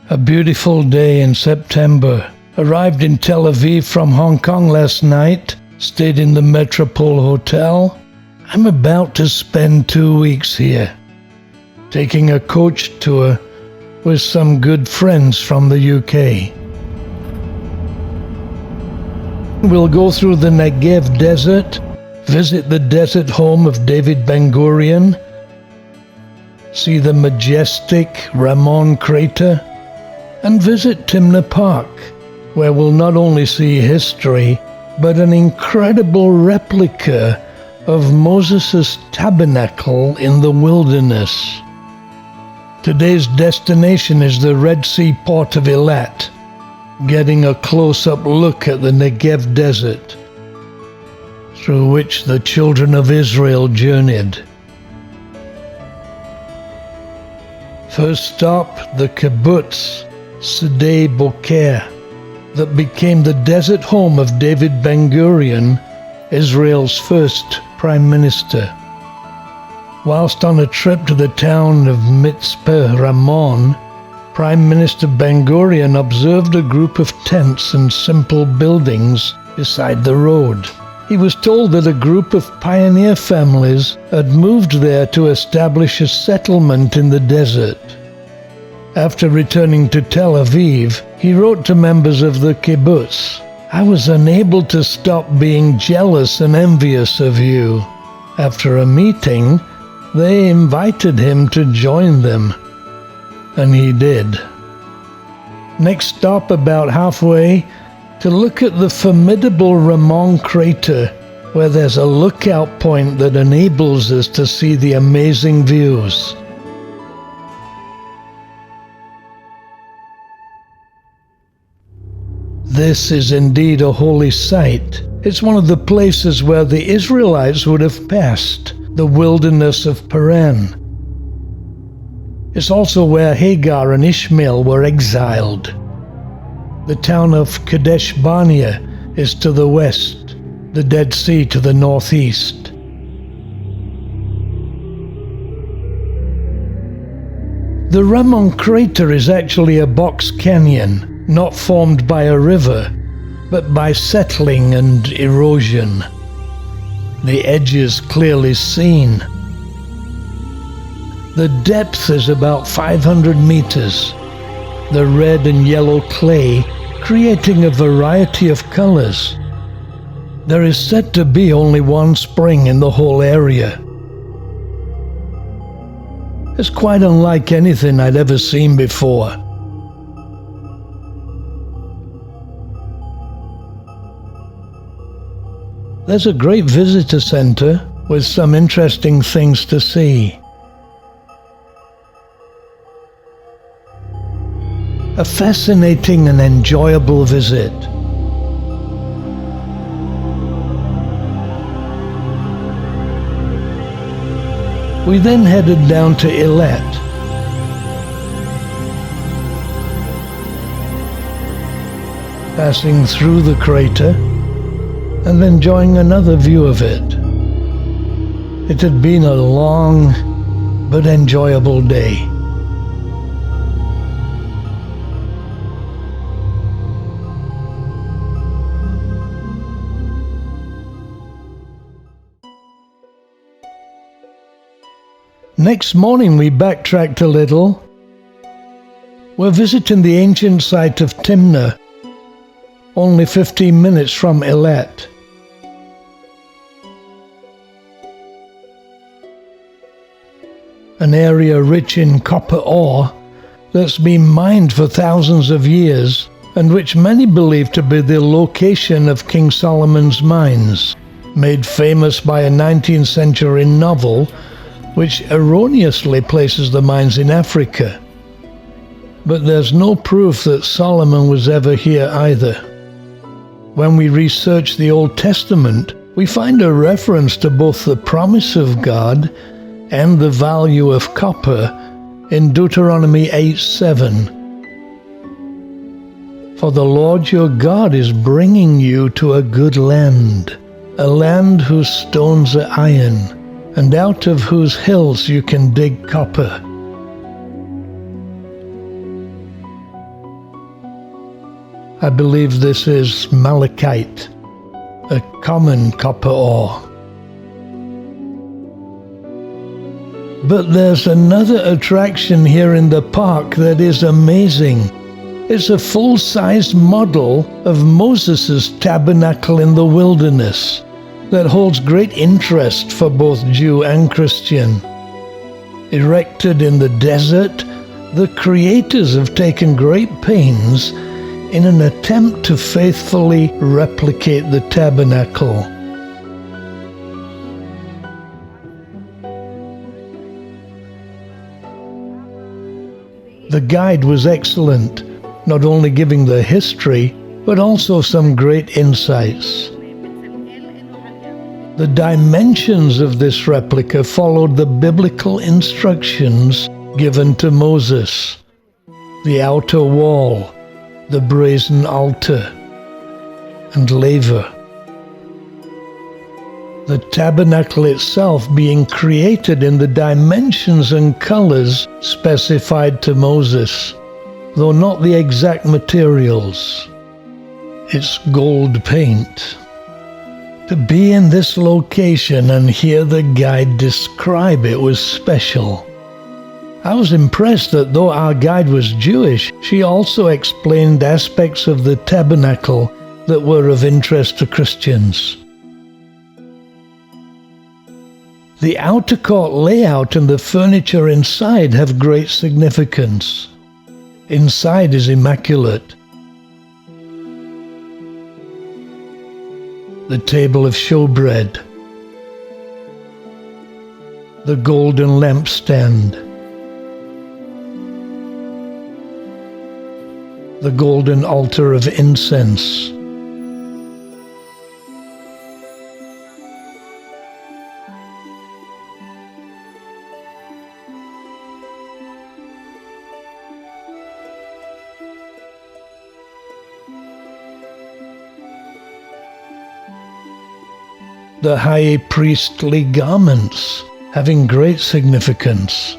A beautiful day in September. Arrived in Tel Aviv from Hong Kong last night, stayed in the Metropole Hotel. I'm about to spend 2 weeks here, taking a coach tour with some good friends from the UK. We'll go through the Negev Desert, visit the desert home of David Ben-Gurion, see the majestic Ramon crater, and visit Timna Park, where we'll not only see history, but an incredible replica of Moses' tabernacle in the wilderness. Today's destination is the Red Sea port of Eilat, getting a close-up look at the Negev Desert, through which the children of Israel journeyed. First stop, the kibbutz Sde Boker, that became the desert home of David Ben-Gurion, Israel's first prime minister. Whilst on a trip to the town of Mitzpeh Ramon, Prime Minister Ben-Gurion observed a group of tents and simple buildings beside the road. He was told that a group of pioneer families had moved there to establish a settlement in the desert. After returning to Tel Aviv, he wrote to members of the kibbutz, "I was unable to stop being jealous and envious of you." After a meeting, they invited him to join them, and he did. Next stop, about halfway, to look at the formidable Ramon crater, where there's a lookout point that enables us to see the amazing views. This is indeed a holy site. It's one of the places where the Israelites would have passed, the wilderness of Paran. It's also where Hagar and Ishmael were exiled. The town of Kadesh Barnea is to the west, the Dead Sea to the northeast. The Ramon crater is actually a box canyon, not formed by a river, but by settling and erosion. The edges clearly seen. The depth is about 500 meters. The red and yellow clay creating a variety of colors. There is said to be only one spring in the whole area. It's quite unlike anything I'd ever seen before. There's a great visitor center with some interesting things to see. A fascinating and enjoyable visit. We then headed down to Eilat. Passing through the crater and enjoying another view of it. It had been a long but enjoyable day. Next morning we backtracked a little. We're visiting the ancient site of Timna, only 15 minutes from Eilat. An area rich in copper ore that's been mined for thousands of years and which many believe to be the location of King Solomon's mines, made famous by a 19th century novel which erroneously places the mines in Africa. But there's no proof that Solomon was ever here either. When we research the Old Testament, we find a reference to both the promise of God and the value of copper in Deuteronomy 8:7. For the Lord your God is bringing you to a good land, a land whose stones are iron, and out of whose hills you can dig copper. I believe this is malachite, a common copper ore. But there's another attraction here in the park that is amazing. It's a full-size model of Moses' tabernacle in the wilderness that holds great interest for both Jew and Christian. Erected in the desert, the creators have taken great pains in an attempt to faithfully replicate the tabernacle. The guide was excellent, not only giving the history, but also some great insights. The dimensions of this replica followed the biblical instructions given to Moses. The outer wall, the brazen altar, and laver. The tabernacle itself being created in the dimensions and colors specified to Moses, though not the exact materials. It's gold paint. To be in this location and hear the guide describe it was special. I was impressed that though our guide was Jewish, she also explained aspects of the tabernacle that were of interest to Christians. The outer court layout and the furniture inside have great significance. Inside is immaculate. The table of showbread, the golden lampstand, the golden altar of incense, the high priestly garments, having great significance.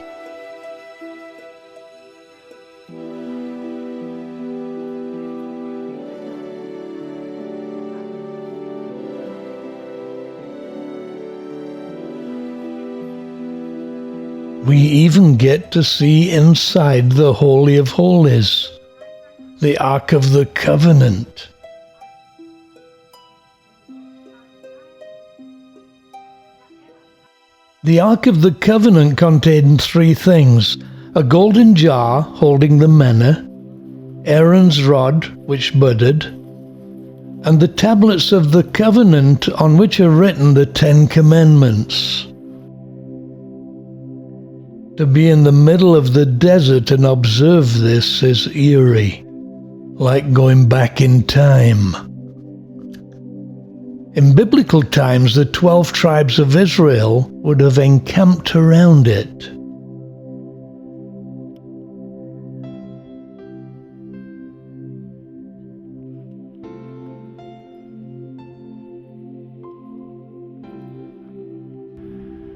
We even get to see inside the Holy of Holies, the Ark of the Covenant. The Ark of the Covenant contained three things: a golden jar holding the manna, Aaron's rod which budded, and the tablets of the covenant on which are written the 10 Commandments. To be in the middle of the desert and observe this is eerie, like going back in time. In biblical times, the 12 tribes of Israel would have encamped around it.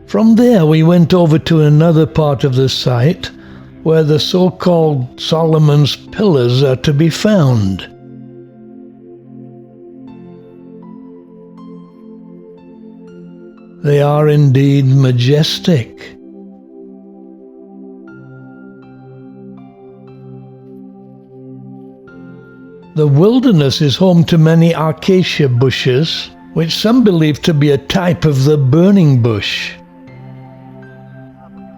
From there we went over to another part of the site where the so-called Solomon's Pillars are to be found. They are indeed majestic. The wilderness is home to many acacia bushes, which some believe to be a type of the burning bush.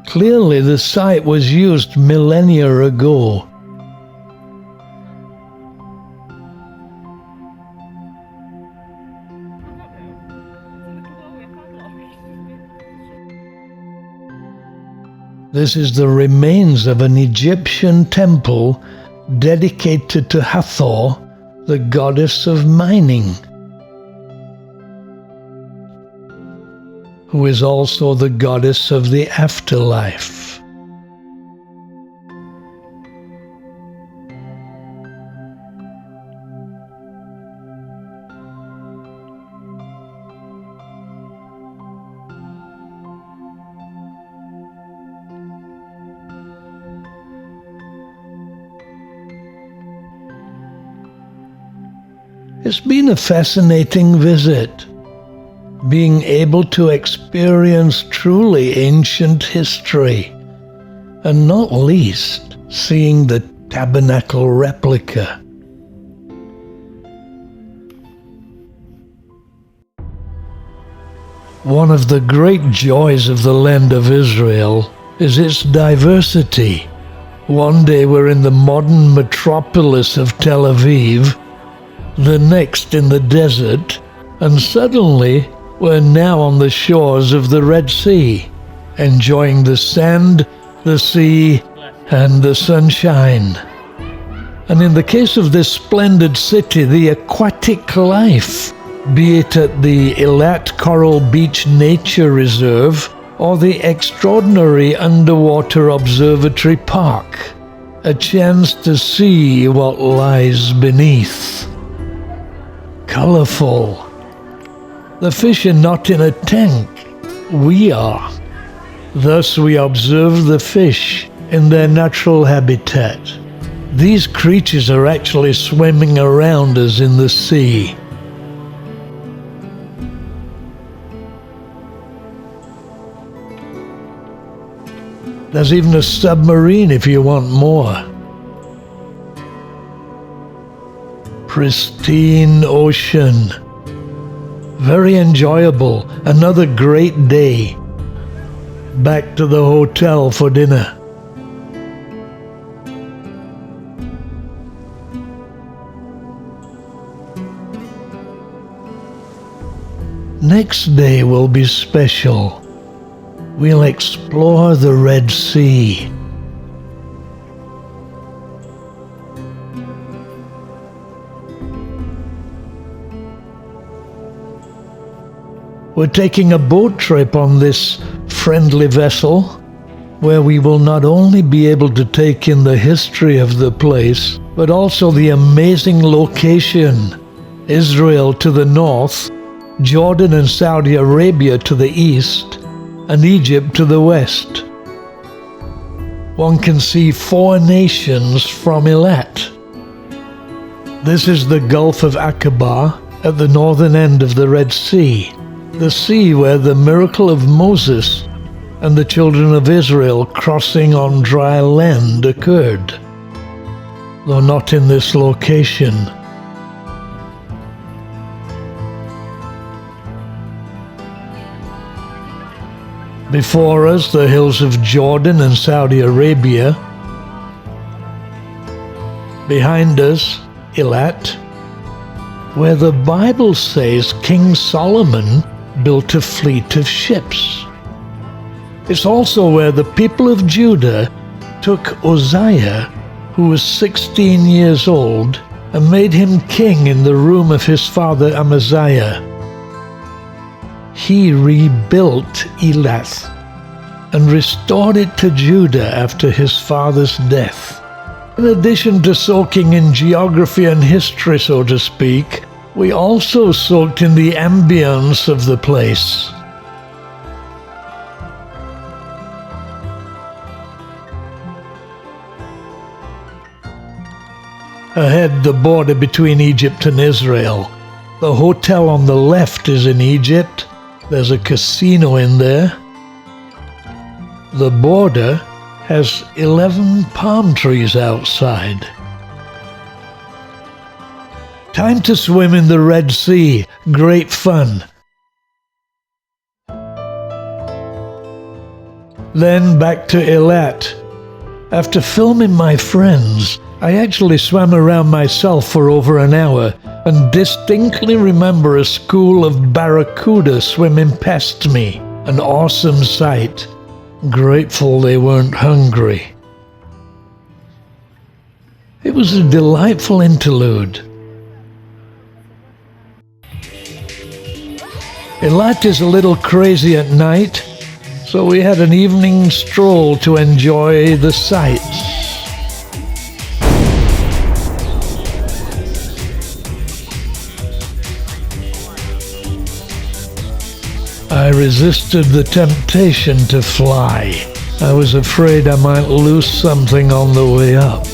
Clearly, the site was used millennia ago. This is the remains of an Egyptian temple dedicated to Hathor, the goddess of mining, who is also the goddess of the afterlife. It's been a fascinating visit, being able to experience truly ancient history, and not least seeing the tabernacle replica. One of the great joys of the land of Israel is its diversity. One day we're in the modern metropolis of Tel Aviv, the next in the desert, and suddenly we're now on the shores of the Red Sea, enjoying the sand, the sea, and the sunshine. And in the case of this splendid city, the aquatic life, be it at the Eilat Coral Beach Nature Reserve or the extraordinary underwater observatory park, a chance to see what lies beneath. Colorful. The fish are not in a tank, we are. Thus we observe the fish in their natural habitat. These creatures are actually swimming around us in the sea. There's even a submarine if you want more. Pristine ocean. Very enjoyable. Another great day. Back to the hotel for dinner. Next day will be special. We'll explore the Red Sea. We're taking a boat trip on this friendly vessel, where we will not only be able to take in the history of the place, but also the amazing location: Israel to the north, Jordan and Saudi Arabia to the east, and Egypt to the west. One can see 4 nations from Eilat. This is the Gulf of Aqaba at the northern end of the Red Sea, the sea where the miracle of Moses and the children of Israel crossing on dry land occurred, though not in this location. Before us, the hills of Jordan and Saudi Arabia. Behind us, Eilat, where the Bible says King Solomon built a fleet of ships. It's also where the people of Judah took Uzziah, who was 16 years old, and made him king in the room of his father Amaziah. He rebuilt Eilat and restored it to Judah after his father's death. In addition to soaking in geography and history, so to speak, we also soaked in the ambience of the place. Ahead, the border between Egypt and Israel. The hotel on the left is in Egypt. There's a casino in there. The border has 11 palm trees outside. Time to swim in the Red Sea. Great fun. Then back to Eilat. After filming my friends, I actually swam around myself for over an hour and distinctly remember a school of barracuda swimming past me. An awesome sight. Grateful they weren't hungry. It was a delightful interlude. Eilat is a little crazy at night, so we had an evening stroll to enjoy the sights. I resisted the temptation to fly. I was afraid I might lose something on the way up.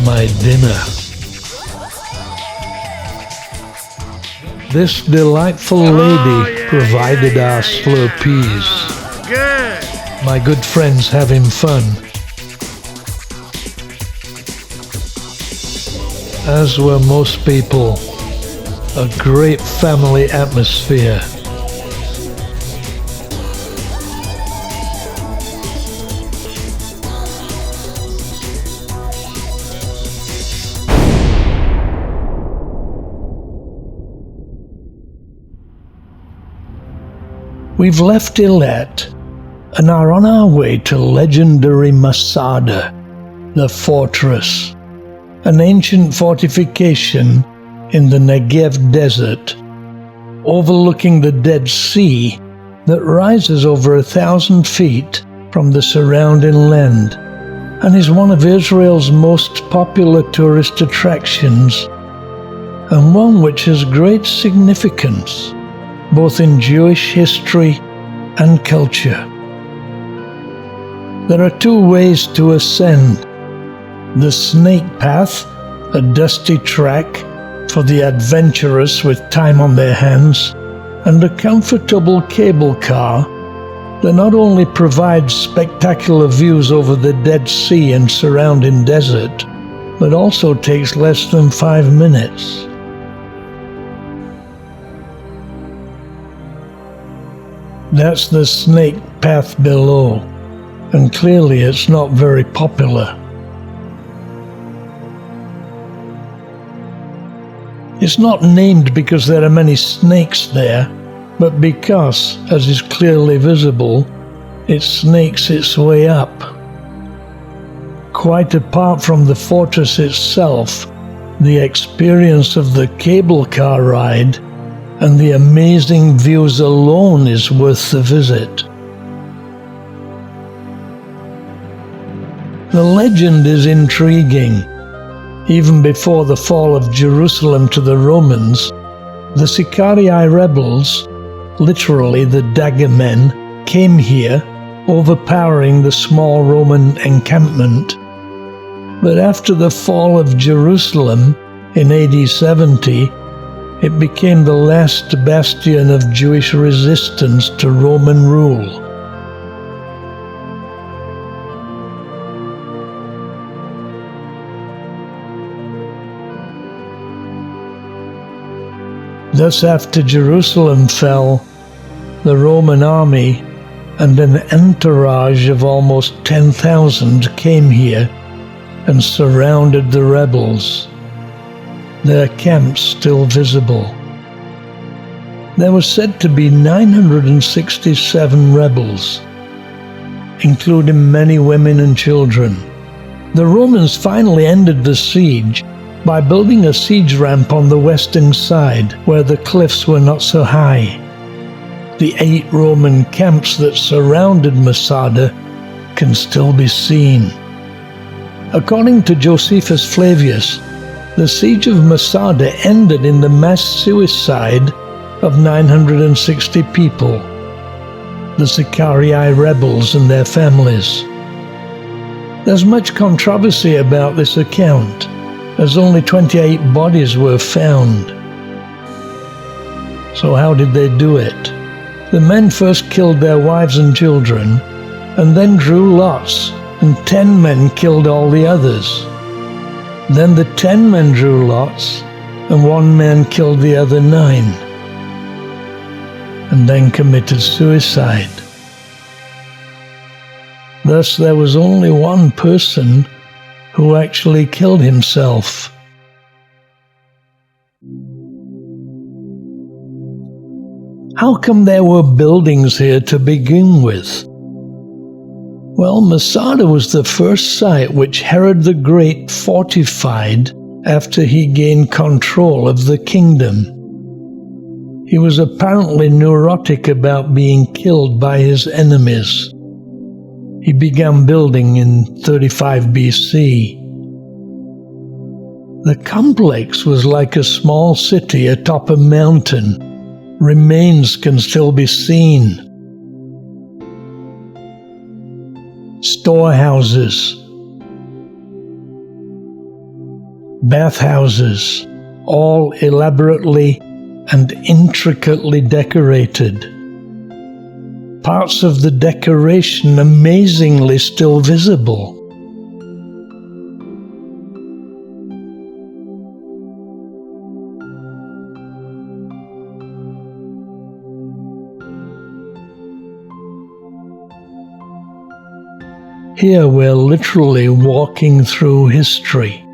my dinner. This delightful lady provided our slow peas. Good. My good friends having fun. As were most people, a great family atmosphere. We've left Eilat and are on our way to legendary Masada, the fortress, an ancient fortification in the Negev desert, overlooking the Dead Sea that rises over 1,000 feet from the surrounding land and is one of Israel's most popular tourist attractions, and one which has great significance both in Jewish history and culture. There are two ways to ascend: the Snake Path, a dusty track for the adventurous with time on their hands, and a comfortable cable car that not only provides spectacular views over the Dead Sea and surrounding desert, but also takes less than 5 minutes. That's the Snake Path below, and clearly it's not very popular. It's not named because there are many snakes there, but because, as is clearly visible, it snakes its way up. Quite apart from the fortress itself, the experience of the cable car ride and the amazing views alone is worth the visit. The legend is intriguing. Even before the fall of Jerusalem to the Romans, the Sicarii rebels, literally the dagger men, came here, overpowering the small Roman encampment. But after the fall of Jerusalem in AD 70, it became the last bastion of Jewish resistance to Roman rule. Thus, after Jerusalem fell, the Roman army and an entourage of almost 10,000 came here and surrounded the rebels, their camps still visible. There were said to be 967 rebels, including many women and children. The Romans finally ended the siege by building a siege ramp on the western side where the cliffs were not so high. The 8 Roman camps that surrounded Masada can still be seen. According to Josephus Flavius, the siege of Masada ended in the mass suicide of 960 people, the Sicarii rebels and their families. There's much controversy about this account, as only 28 bodies were found. So how did they do it? The men first killed their wives and children, and then drew lots, and 10 men killed all the others. Then the 10 men drew lots, and 1 man killed the other 9, and then committed suicide. Thus there was only 1 person who actually killed himself. How come there were buildings here to begin with? Well, Masada was the first site which Herod the Great fortified after he gained control of the kingdom. He was apparently neurotic about being killed by his enemies. He began building in 35 BC. The complex was like a small city atop a mountain. Remains can still be seen. Storehouses, bathhouses, all elaborately and intricately decorated. Parts of the decoration amazingly still visible. Here we're literally walking through history.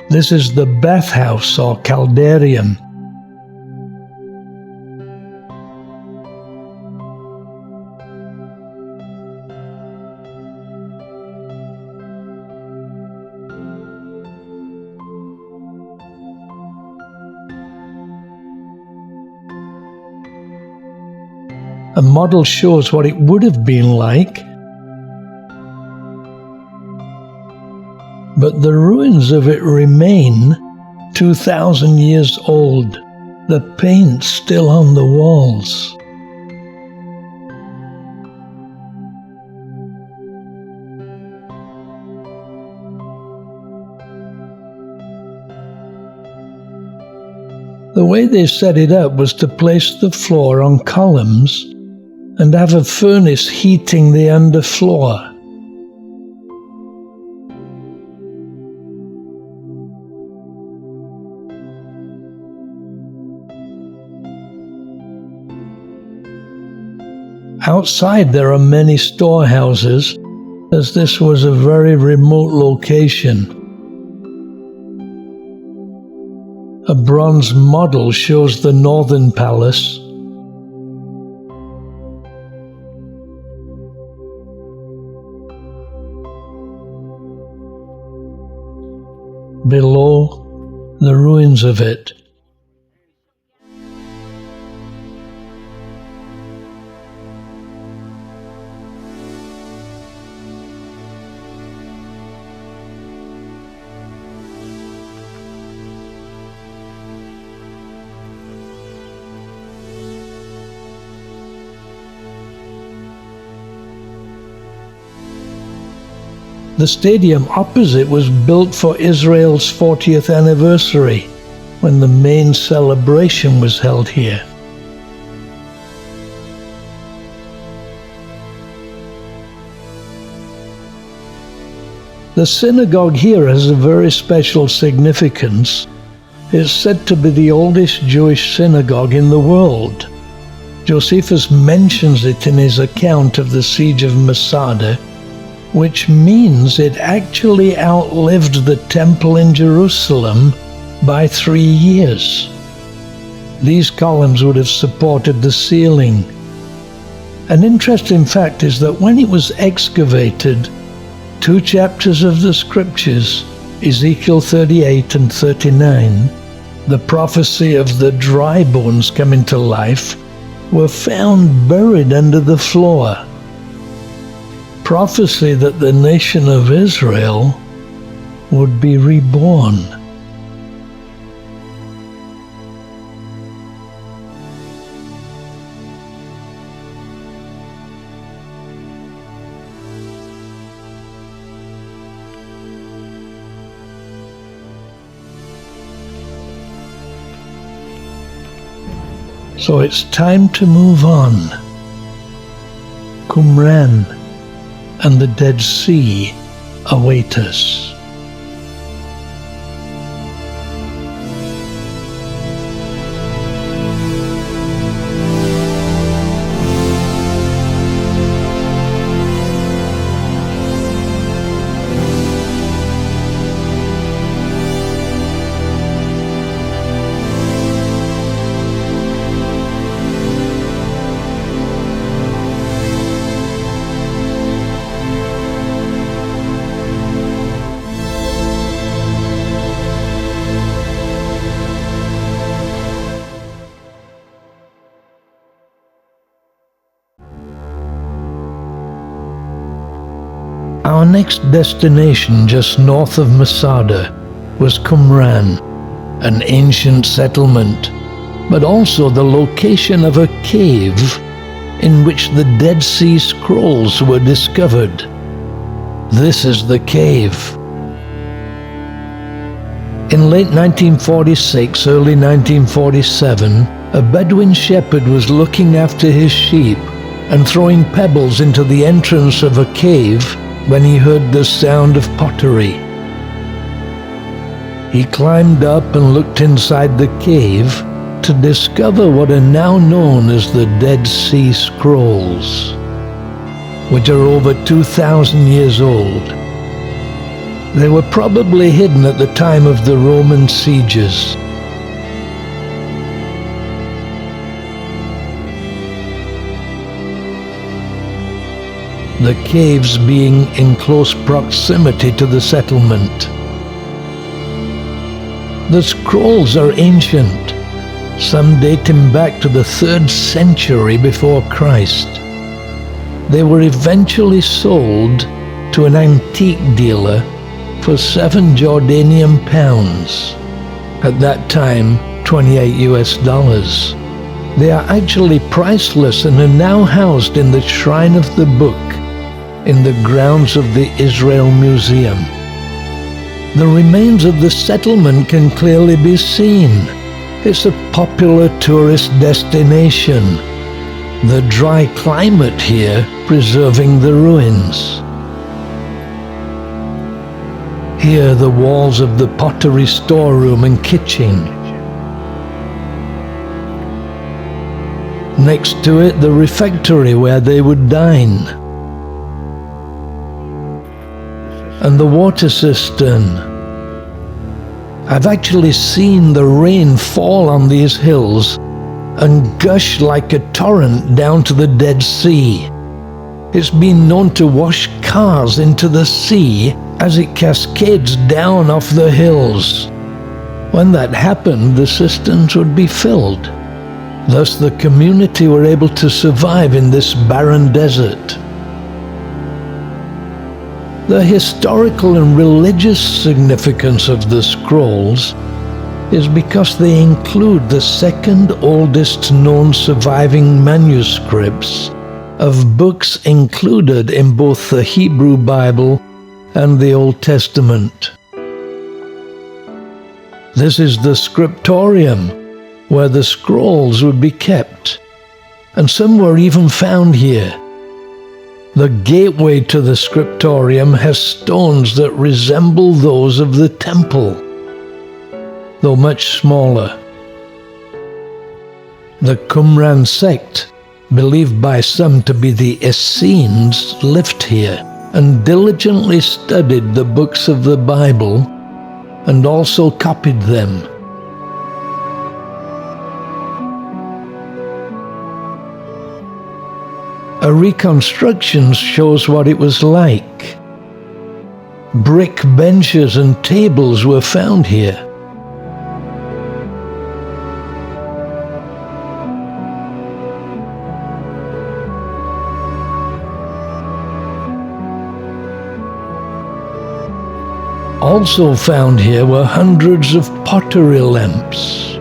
This is the bathhouse or caldarium. A model shows what it would have been like, but the ruins of it remain 2,000 years old, the paint still on the walls. The way they set it up was to place the floor on columns and have a furnace heating the underfloor. Outside there are many storehouses, as this was a very remote location. A bronze model shows the northern palace. Below, the ruins of it. The stadium opposite was built for Israel's 40th anniversary, when the main celebration was held here. The synagogue here has a very special significance. It's said to be the oldest Jewish synagogue in the world. Josephus mentions it in his account of the siege of Masada, which means it actually outlived the temple in Jerusalem by 3 years. These columns would have supported the ceiling. An interesting fact is that when it was excavated, 2 chapters of the scriptures, Ezekiel 38 and 39, the prophecy of the dry bones coming to life, were found buried under the floor. Prophecy that the nation of Israel would be reborn. So it's time to move on. Qumran and the Dead Sea await us. Our next destination just north of Masada was Qumran, an ancient settlement, but also the location of a cave in which the Dead Sea Scrolls were discovered. This is the cave. In late 1946, early 1947, a Bedouin shepherd was looking after his sheep and throwing pebbles into the entrance of a cave when he heard the sound of pottery. He climbed up and looked inside the cave to discover what are now known as the Dead Sea Scrolls, which are over 2,000 years old. They were probably hidden at the time of the Roman sieges. The caves being in close proximity to the settlement. The scrolls are ancient, some dating back to the 3rd century before Christ. They were eventually sold to an antique dealer for 7 Jordanian pounds, at that time $28 US. They are actually priceless and are now housed in the Shrine of the Book in the grounds of the Israel Museum. The remains of the settlement can clearly be seen. It's a popular tourist destination. The dry climate here preserving the ruins. Here the walls of the pottery storeroom and kitchen. Next to it, the refectory where they would dine. And the water cistern. I've actually seen the rain fall on these hills and gush like a torrent down to the Dead Sea. It's been known to wash cars into the sea as it cascades down off the hills. When that happened, the cisterns would be filled. Thus the community were able to survive in this barren desert. The historical and religious significance of the scrolls is because they include the 2nd oldest known surviving manuscripts of books included in both the Hebrew Bible and the Old Testament. This is the scriptorium, where the scrolls would be kept, and some were even found here. The gateway to the scriptorium has stones that resemble those of the temple, though much smaller. The Qumran sect, believed by some to be the Essenes, lived here and diligently studied the books of the Bible and also copied them. A reconstruction shows what it was like. Brick benches and tables were found here. Also found here were hundreds of pottery lamps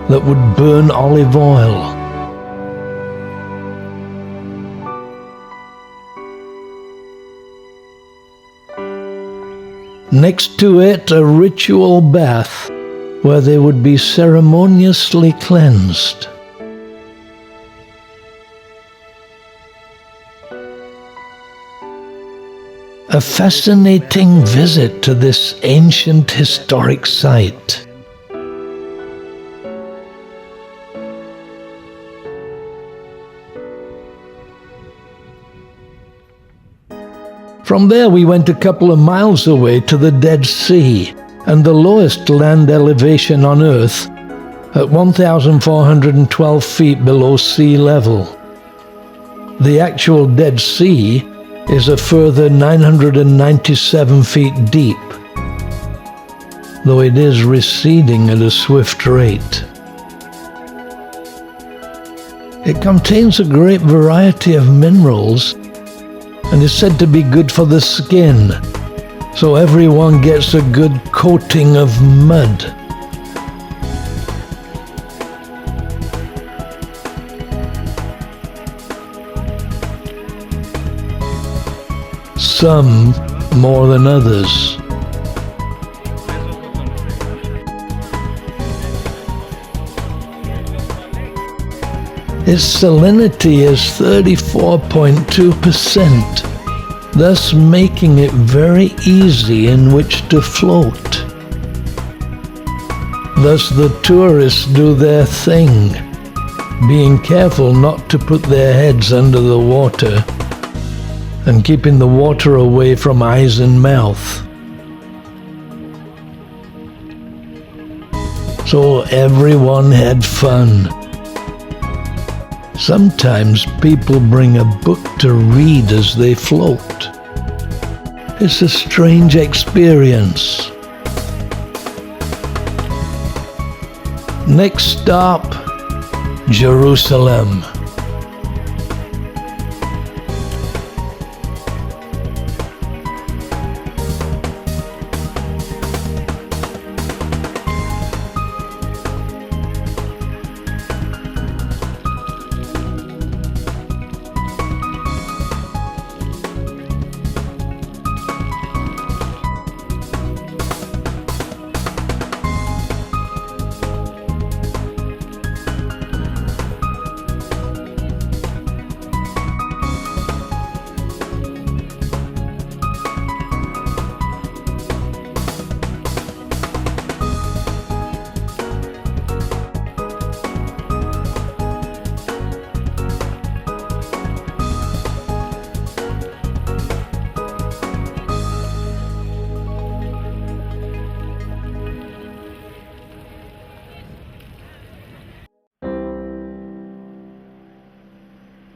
that would burn olive oil. Next to it, a ritual bath where they would be ceremoniously cleansed. A fascinating visit to this ancient historic site. From there we went a couple of miles away to the Dead Sea and the lowest land elevation on Earth at 1,412 feet below sea level. The actual Dead Sea is a further 997 feet deep, though it is receding at a swift rate. It contains a great variety of minerals and is said to be good for the skin, so everyone gets a good coating of mud. some more than others. Its salinity is 34.2%, thus making it very easy in which to float. Thus the tourists do their thing, being careful not to put their heads under the water and keeping the water away from eyes and mouth. So everyone had fun. Sometimes people bring a book to read as they float. It's a strange experience. Next stop, Jerusalem.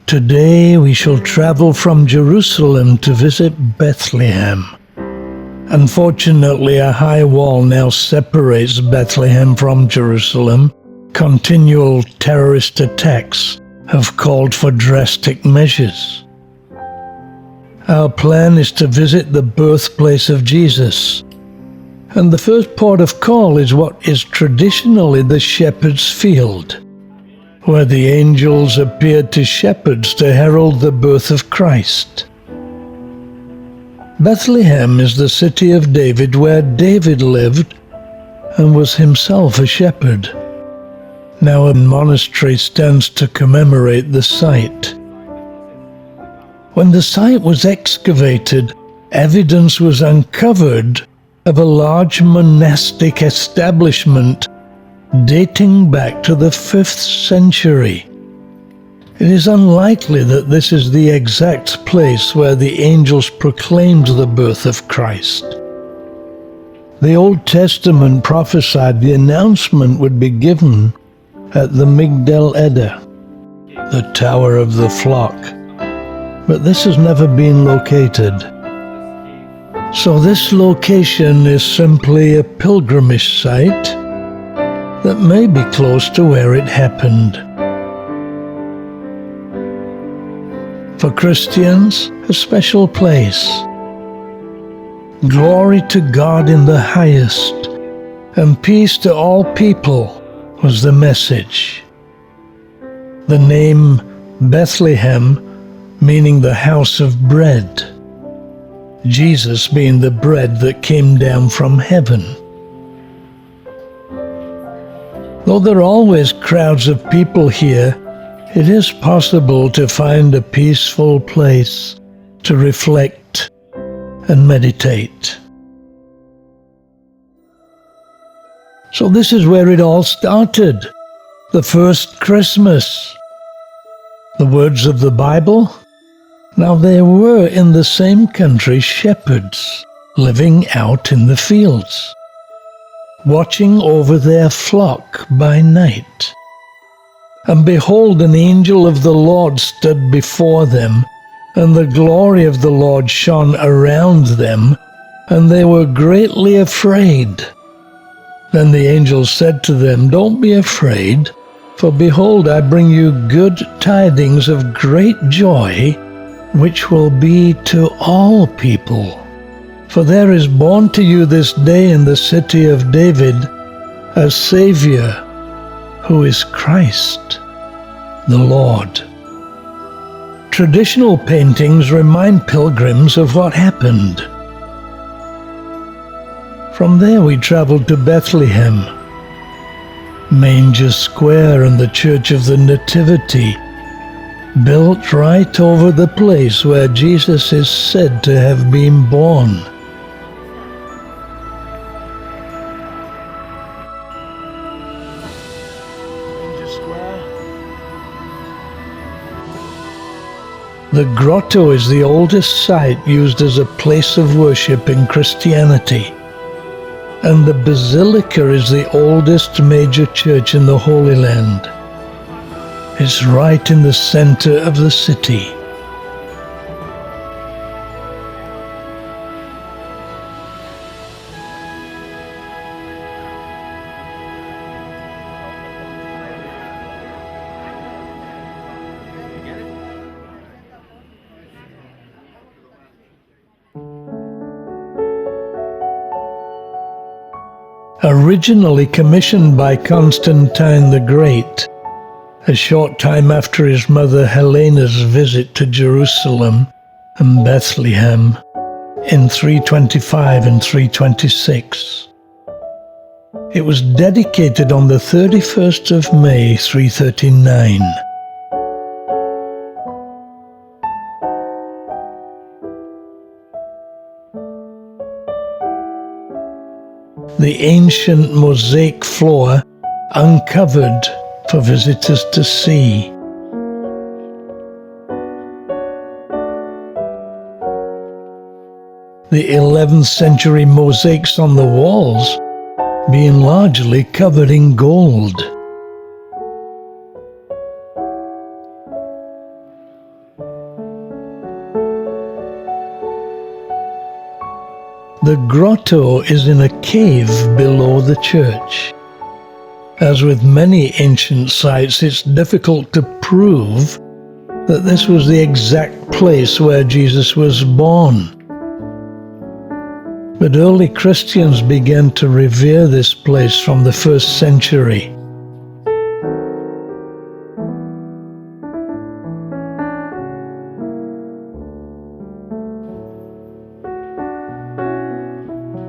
Today we shall travel from Jerusalem to visit Bethlehem. Unfortunately, a high wall now separates Bethlehem from Jerusalem. Continual terrorist attacks have called for drastic measures. Our plan is to visit the birthplace of Jesus. And the first port of call is what is traditionally the shepherd's field, where the angels appeared to shepherds to herald the birth of Christ. Bethlehem is the city of David, where David lived and was himself a shepherd. Now a monastery stands to commemorate the site. When the site was excavated, evidence was uncovered of a large monastic establishment dating back to the 5th century. It is unlikely that this is the exact place where the angels proclaimed the birth of Christ. The Old Testament prophesied the announcement would be given at the Migdal Eder, the Tower of the Flock, but this has never been located. So this location is simply a pilgrimage site that may be close to where it happened. For Christians, a special place. Glory to God in the highest, and peace to all people was the message. The name Bethlehem meaning the house of bread, Jesus being the bread that came down from heaven. Though there are always crowds of people here, it is possible to find a peaceful place to reflect and meditate. So this is where it all started, the first Christmas. The words of the Bible? Now there were in the same country shepherds living out in the fields, watching over their flock by night. And behold, an angel of the Lord stood before them, and the glory of the Lord shone around them, and they were greatly afraid. Then the angel said to them, "Don't be afraid, for behold, I bring you good tidings of great joy, which will be to all people. For there is born to you this day in the city of David a Savior, who is Christ the Lord." Traditional paintings remind pilgrims of what happened. From there we travelled to Bethlehem, Manger Square and the Church of the Nativity, built right over the place where Jesus is said to have been born. The grotto is the oldest site used as a place of worship in Christianity, and the Basilica is the oldest major church in the Holy Land. It's right in the center of the city. Originally commissioned by Constantine the Great, a short time after his mother Helena's visit to Jerusalem and Bethlehem in 325 and 326. It was dedicated on the 31st of May 339. The ancient mosaic floor uncovered for visitors to see. The 11th century mosaics on the walls being largely covered in gold. The grotto is in a cave below the church. As with many ancient sites, it's difficult to prove that this was the exact place where Jesus was born. But early Christians began to revere this place from the 1st century.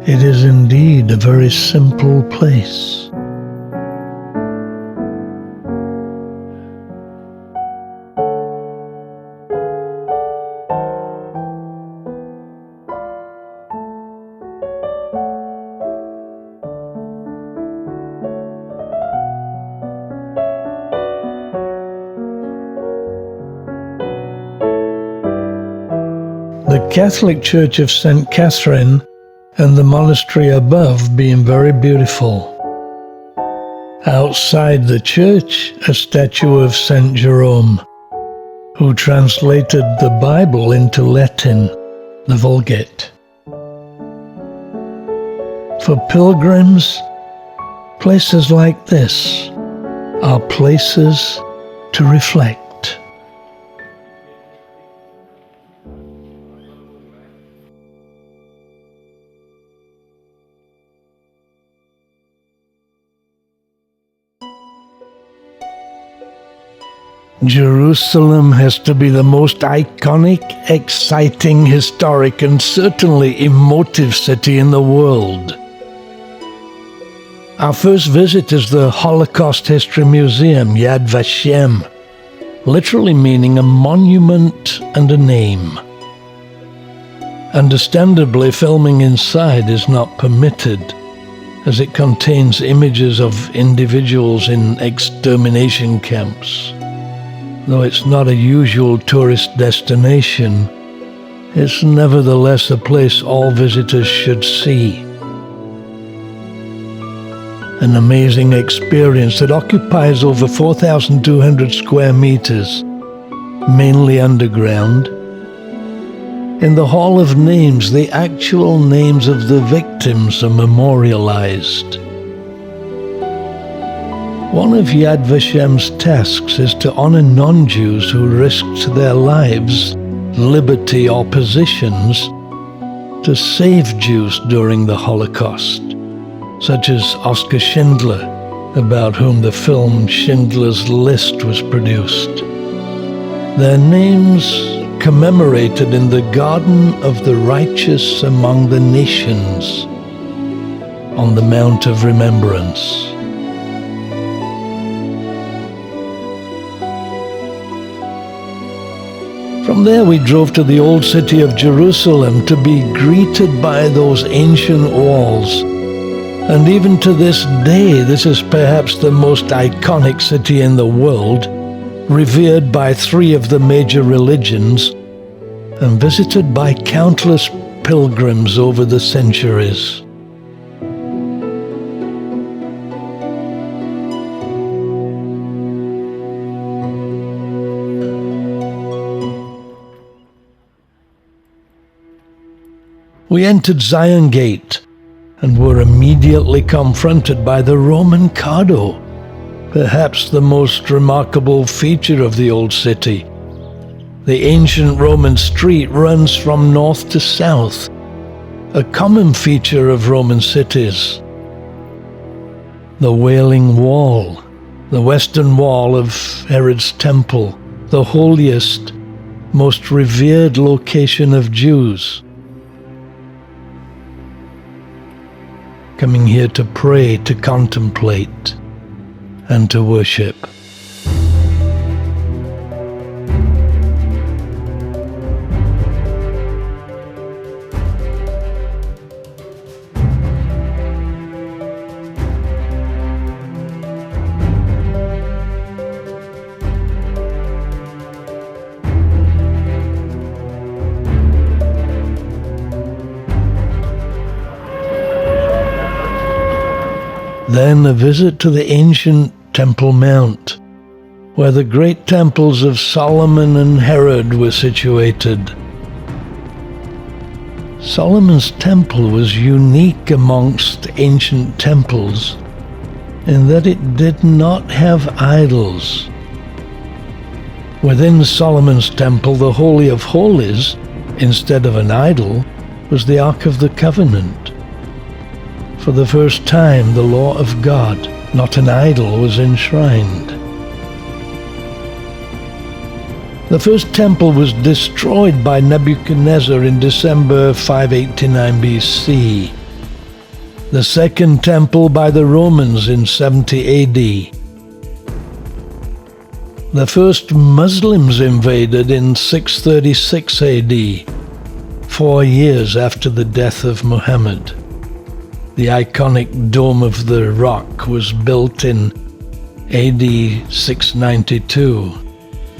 It is indeed a very simple place. The Catholic Church of St. Catherine and the monastery above being very beautiful. Outside the church, a statue of St. Jerome, who translated the Bible into Latin, the Vulgate. For pilgrims, places like this are places to reflect. Jerusalem has to be the most iconic, exciting, historic, and certainly emotive city in the world. Our first visit is the Holocaust History Museum, Yad Vashem, literally meaning a monument and a name. Understandably, filming inside is not permitted, as it contains images of individuals in extermination camps. Though it's not a usual tourist destination, it's nevertheless a place all visitors should see. An amazing experience that occupies over 4,200 square meters, mainly underground. In the Hall of Names, the actual names of the victims are memorialized. One of Yad Vashem's tasks is to honor non-Jews who risked their lives, liberty, or positions to save Jews during the Holocaust, such as Oskar Schindler, about whom the film Schindler's List was produced. their names commemorated in the Garden of the Righteous Among the Nations on the Mount of Remembrance. From there we drove to the old city of Jerusalem to be greeted by those ancient walls. And even to this day, this is perhaps the most iconic city in the world, revered by 3 of the major religions, and visited by countless pilgrims over the centuries. We entered Zion Gate and were immediately confronted by the Roman Cardo, perhaps the most remarkable feature of the old city. The ancient Roman street runs from north to south, a common feature of Roman cities. The Wailing Wall, the western wall of Herod's temple, the holiest, most revered location of Jews. Coming here to pray, to contemplate, and to worship. Then a visit to the ancient Temple Mount, where the great temples of Solomon and Herod were situated. Solomon's temple was unique amongst ancient temples in that it did not have idols. Within Solomon's temple, the Holy of Holies, instead of an idol, was the Ark of the Covenant. For the first time, the law of God, not an idol, was enshrined. The first temple was destroyed by Nebuchadnezzar in December 589 BC. The second temple by the Romans in 70 AD. The first Muslims invaded in 636 AD, 4 years after the death of Muhammad. The iconic Dome of the Rock was built in AD 692.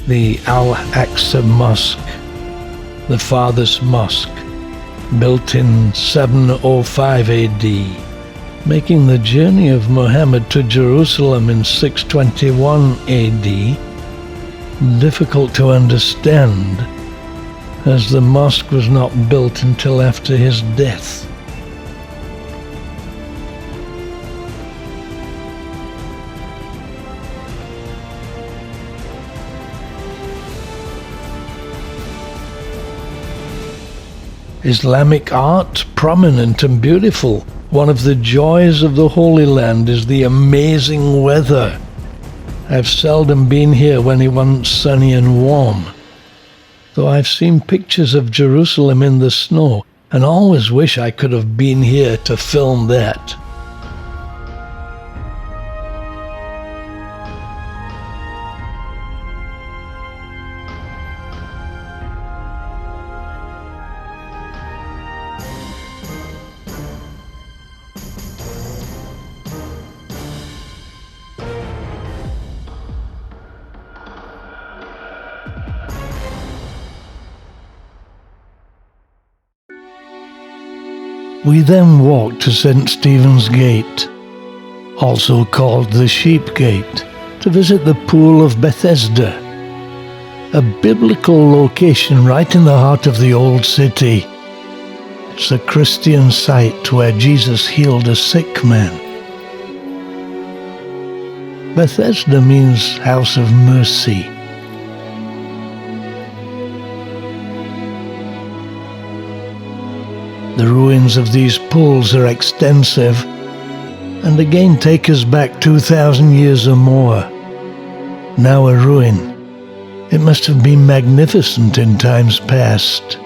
The Al-Aqsa Mosque, the farthest mosque, built in 705 AD, making the journey of Muhammad to Jerusalem in 621 AD difficult to understand, as the mosque was not built until after his death. Islamic art, prominent and beautiful. One of the joys of the Holy Land is the amazing weather. I've seldom been here when it wasn't sunny and warm, though I've seen pictures of Jerusalem in the snow and always wish I could have been here to film that. We then walked to St. Stephen's Gate, also called the Sheep Gate, to visit the Pool of Bethesda, a biblical location right in the heart of the old city. It's a Christian site where Jesus healed a sick man. Bethesda means house of mercy. The ruins of these pools are extensive and again take us back 2,000 years or more. Now a ruin, It must have been magnificent in times past.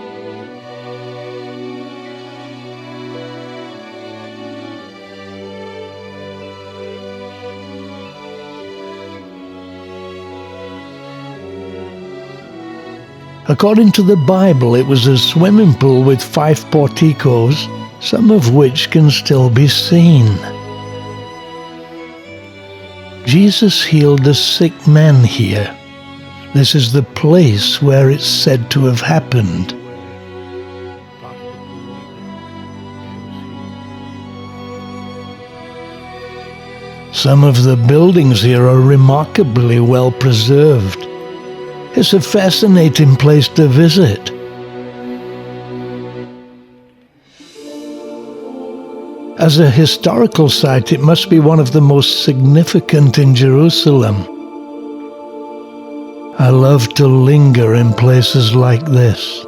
According to the Bible, it was a swimming pool with 5 porticos, some of which can still be seen. Jesus healed a sick man here. This is the place where it's said to have happened. Some of the buildings here are remarkably well preserved. It's a fascinating place to visit. As a historical site, it must be one of the most significant in Jerusalem. I love to linger in places like this.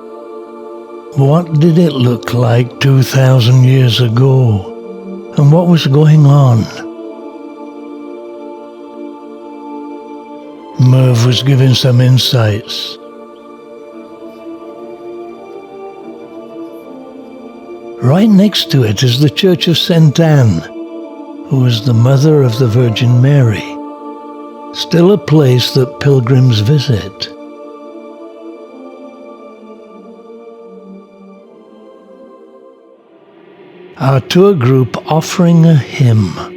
What did it look like 2,000 years ago? And what was going on? Merv was giving some insights. Right next to it is the Church of St. Anne, who was the mother of the Virgin Mary, still a place that pilgrims visit. Our tour group offering a hymn.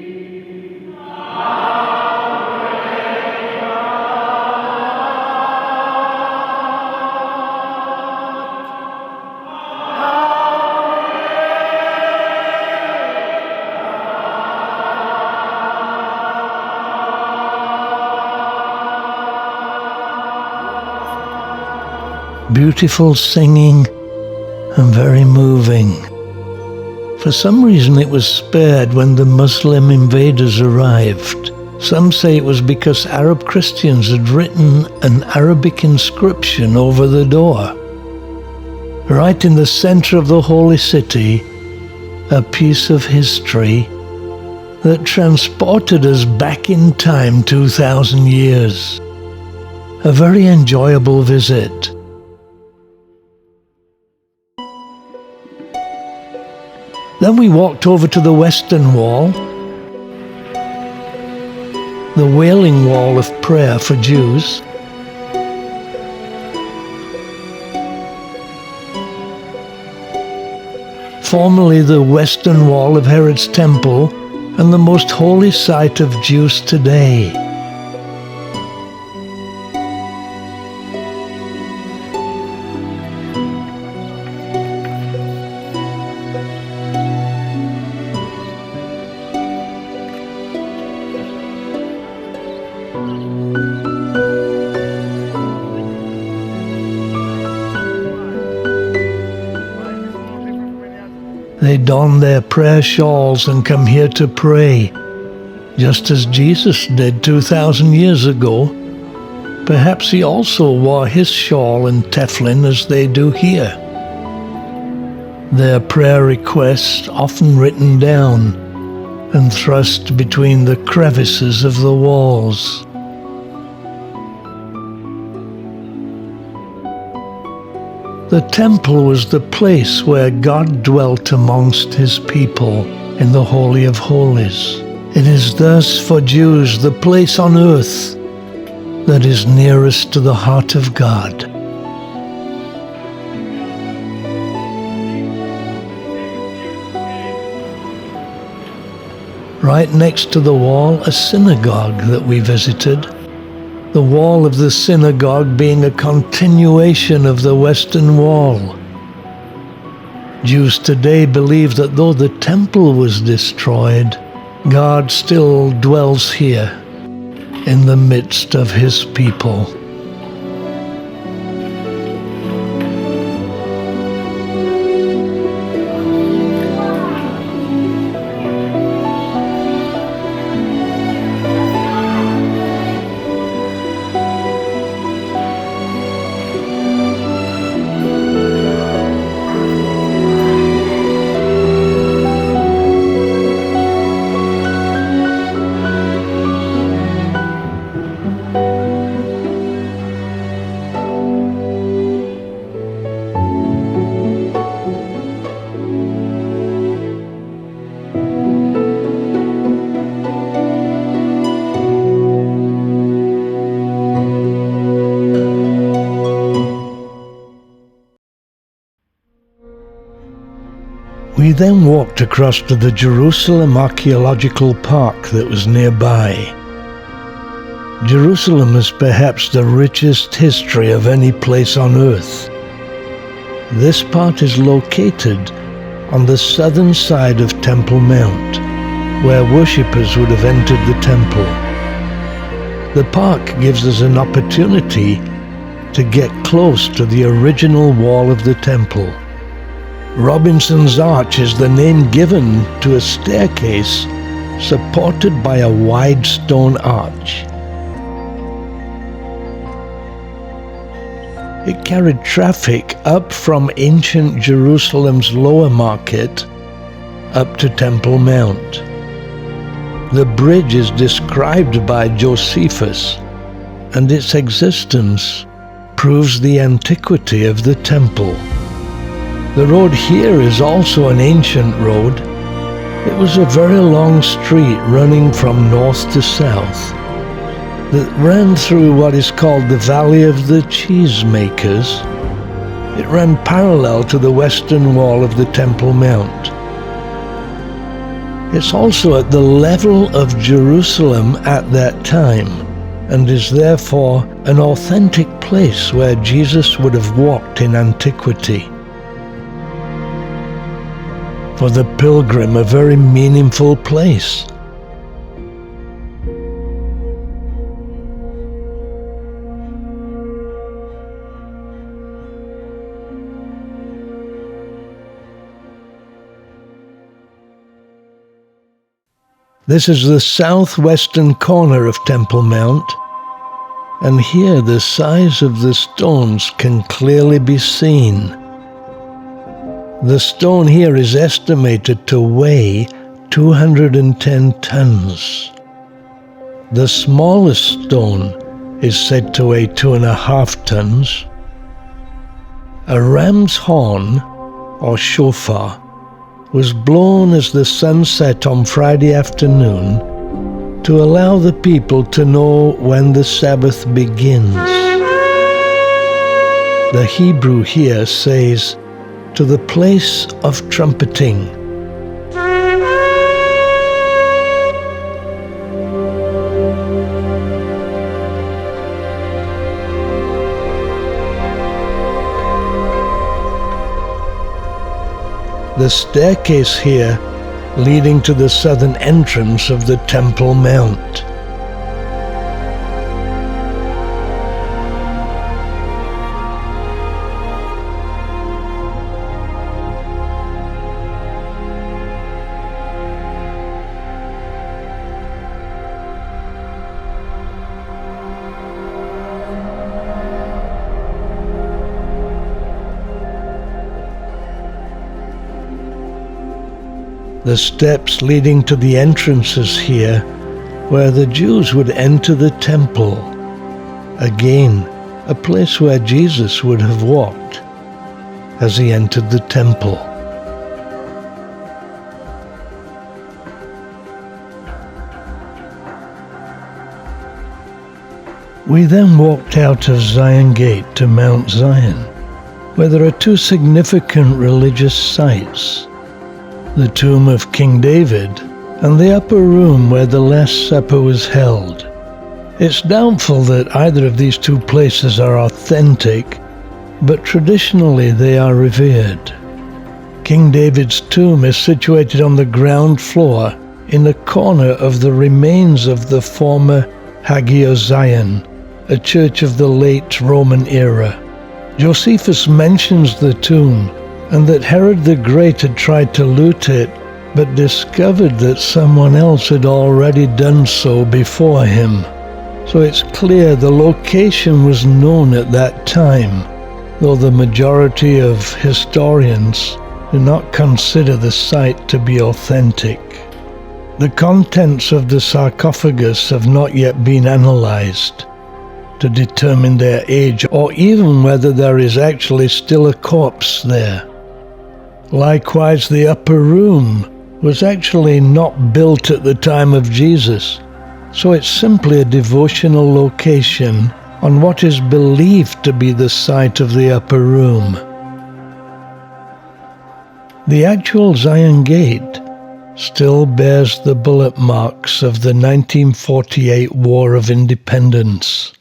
Beautiful singing and very moving. For some reason it was spared when the Muslim invaders arrived. Some say it was because Arab Christians had written an Arabic inscription over the door. Right in the center of the holy city, a piece of history that transported us back in time 2,000 years. A very enjoyable visit. Then we walked over to the Western Wall, the Wailing Wall of Prayer for Jews. Formerly the Western Wall of Herod's Temple and the most holy site of Jews today. They don their prayer shawls and come here to pray, just as Jesus did 2,000 years ago. Perhaps he also wore his shawl and tefillin as they do here. Their prayer requests often written down and thrust between the crevices of the walls. The temple was the place where God dwelt amongst his people in the Holy of Holies. It is thus for Jews the place on earth that is nearest to the heart of God. Right next to the wall, a synagogue that we visited. The wall of the synagogue being a continuation of the Western Wall. Jews today believe that though the temple was destroyed, God still dwells here in the midst of his people. We then walked across to the Jerusalem Archaeological Park that was nearby. Jerusalem has perhaps the richest history of any place on earth. This part is located on the southern side of Temple Mount, where worshippers would have entered the temple. The park gives us an opportunity to get close to the original wall of the temple. Robinson's Arch is the name given to a staircase supported by a wide stone arch. It carried traffic up from ancient Jerusalem's lower market up to Temple Mount. The bridge is described by Josephus, and its existence proves the antiquity of the temple. The road here is also an ancient road. It was a very long street running from north to south that ran through what is called the Valley of the Cheesemakers. It ran parallel to the western wall of the Temple Mount. It's also at the level of Jerusalem at that time, and is therefore an authentic place where Jesus would have walked in antiquity. For the pilgrim, a very meaningful place. This is the southwestern corner of Temple Mount, and here the size of the stones can clearly be seen. The stone here is estimated to weigh 210 tons. The smallest stone is said to weigh 2.5 tons. A ram's horn, or shofar, was blown as the sun set on Friday afternoon to allow the people to know when the Sabbath begins. The Hebrew here says, "to the place of trumpeting." The staircase here leading to the southern entrance of the Temple Mount. The steps leading to the entrances here, where the Jews would enter the temple. Again, a place where Jesus would have walked as he entered the temple. We then walked out of Zion Gate to Mount Zion, where there are two significant religious sites: the tomb of King David and the upper room where the Last Supper was held. It's doubtful that either of these two places are authentic, but traditionally they are revered. King David's tomb is situated on the ground floor in the corner of the remains of the former Hagia Zion, a church of the late Roman era. Josephus mentions the tomb and that Herod the Great had tried to loot it, but discovered that someone else had already done so before him. So it's clear the location was known at that time, though the majority of historians do not consider the site to be authentic. The contents of the sarcophagus have not yet been analyzed to determine their age, or even whether there is actually still a corpse there. Likewise, the upper room was actually not built at the time of Jesus, so it's simply a devotional location on what is believed to be the site of the upper room. The actual Zion Gate still bears the bullet marks of the 1948 War of Independence.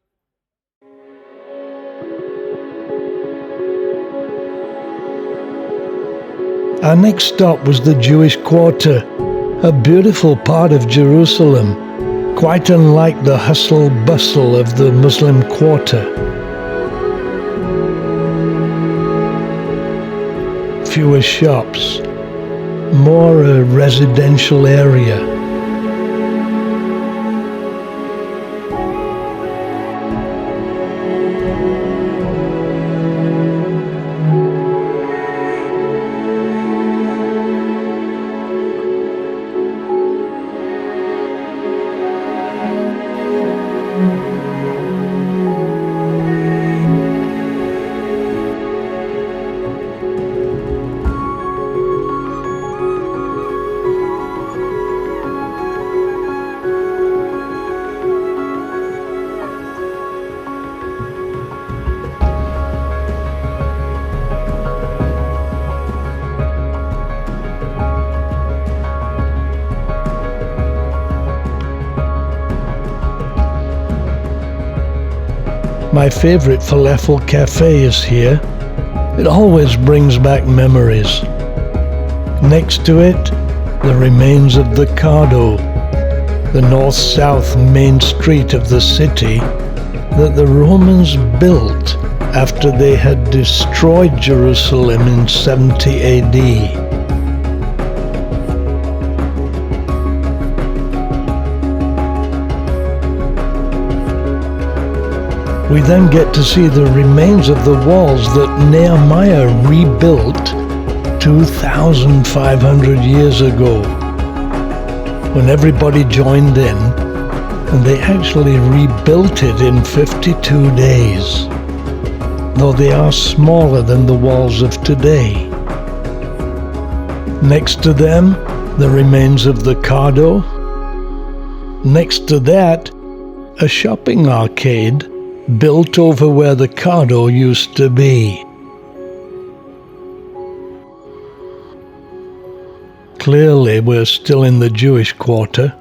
Our next stop was the Jewish Quarter, a beautiful part of Jerusalem, quite unlike the hustle-bustle of the Muslim Quarter. Fewer shops, more a residential area. My favorite falafel cafe is here. It always brings back memories. Next to it, the remains of the Cardo, the north-south main street of the city that the Romans built after they had destroyed Jerusalem in 70 AD. We then get to see the remains of the walls that Nehemiah rebuilt 2,500 years ago, when everybody joined in, and they actually rebuilt it in 52 days, though they are smaller than the walls of today. Next to them, the remains of the Cardo. Next to that, a shopping arcade built over where the Cardo used to be. Clearly, we're still in the Jewish Quarter.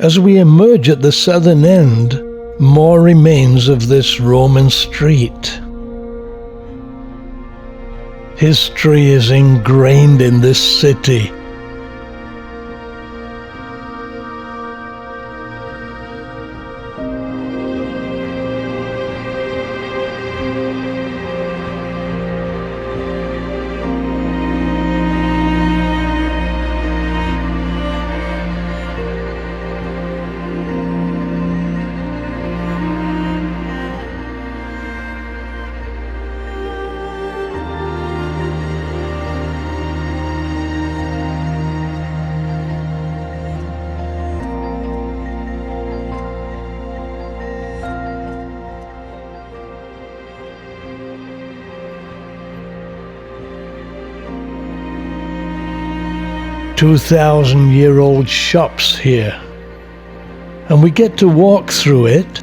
As we emerge at the southern end, more remains of this Roman street. History is ingrained in this city. Two-thousand-year-old shops here, and we get to walk through it.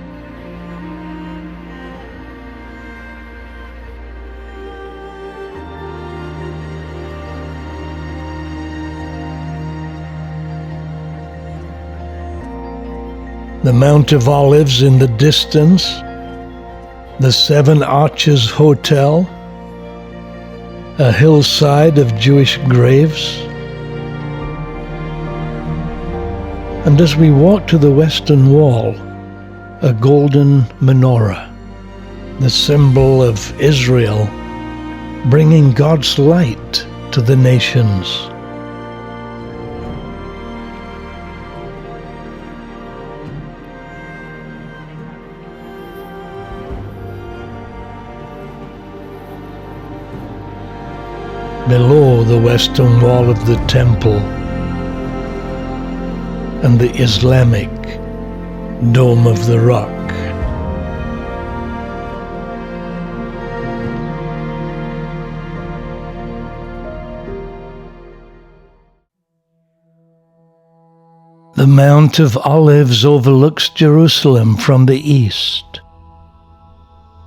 The Mount of Olives in the distance, the Seven Arches Hotel, a hillside of Jewish graves. And as we walk to the western wall, a golden menorah, the symbol of Israel, bringing God's light to the nations. Below the western wall of the temple, and the Islamic Dome of the Rock. The Mount of Olives overlooks Jerusalem from the east.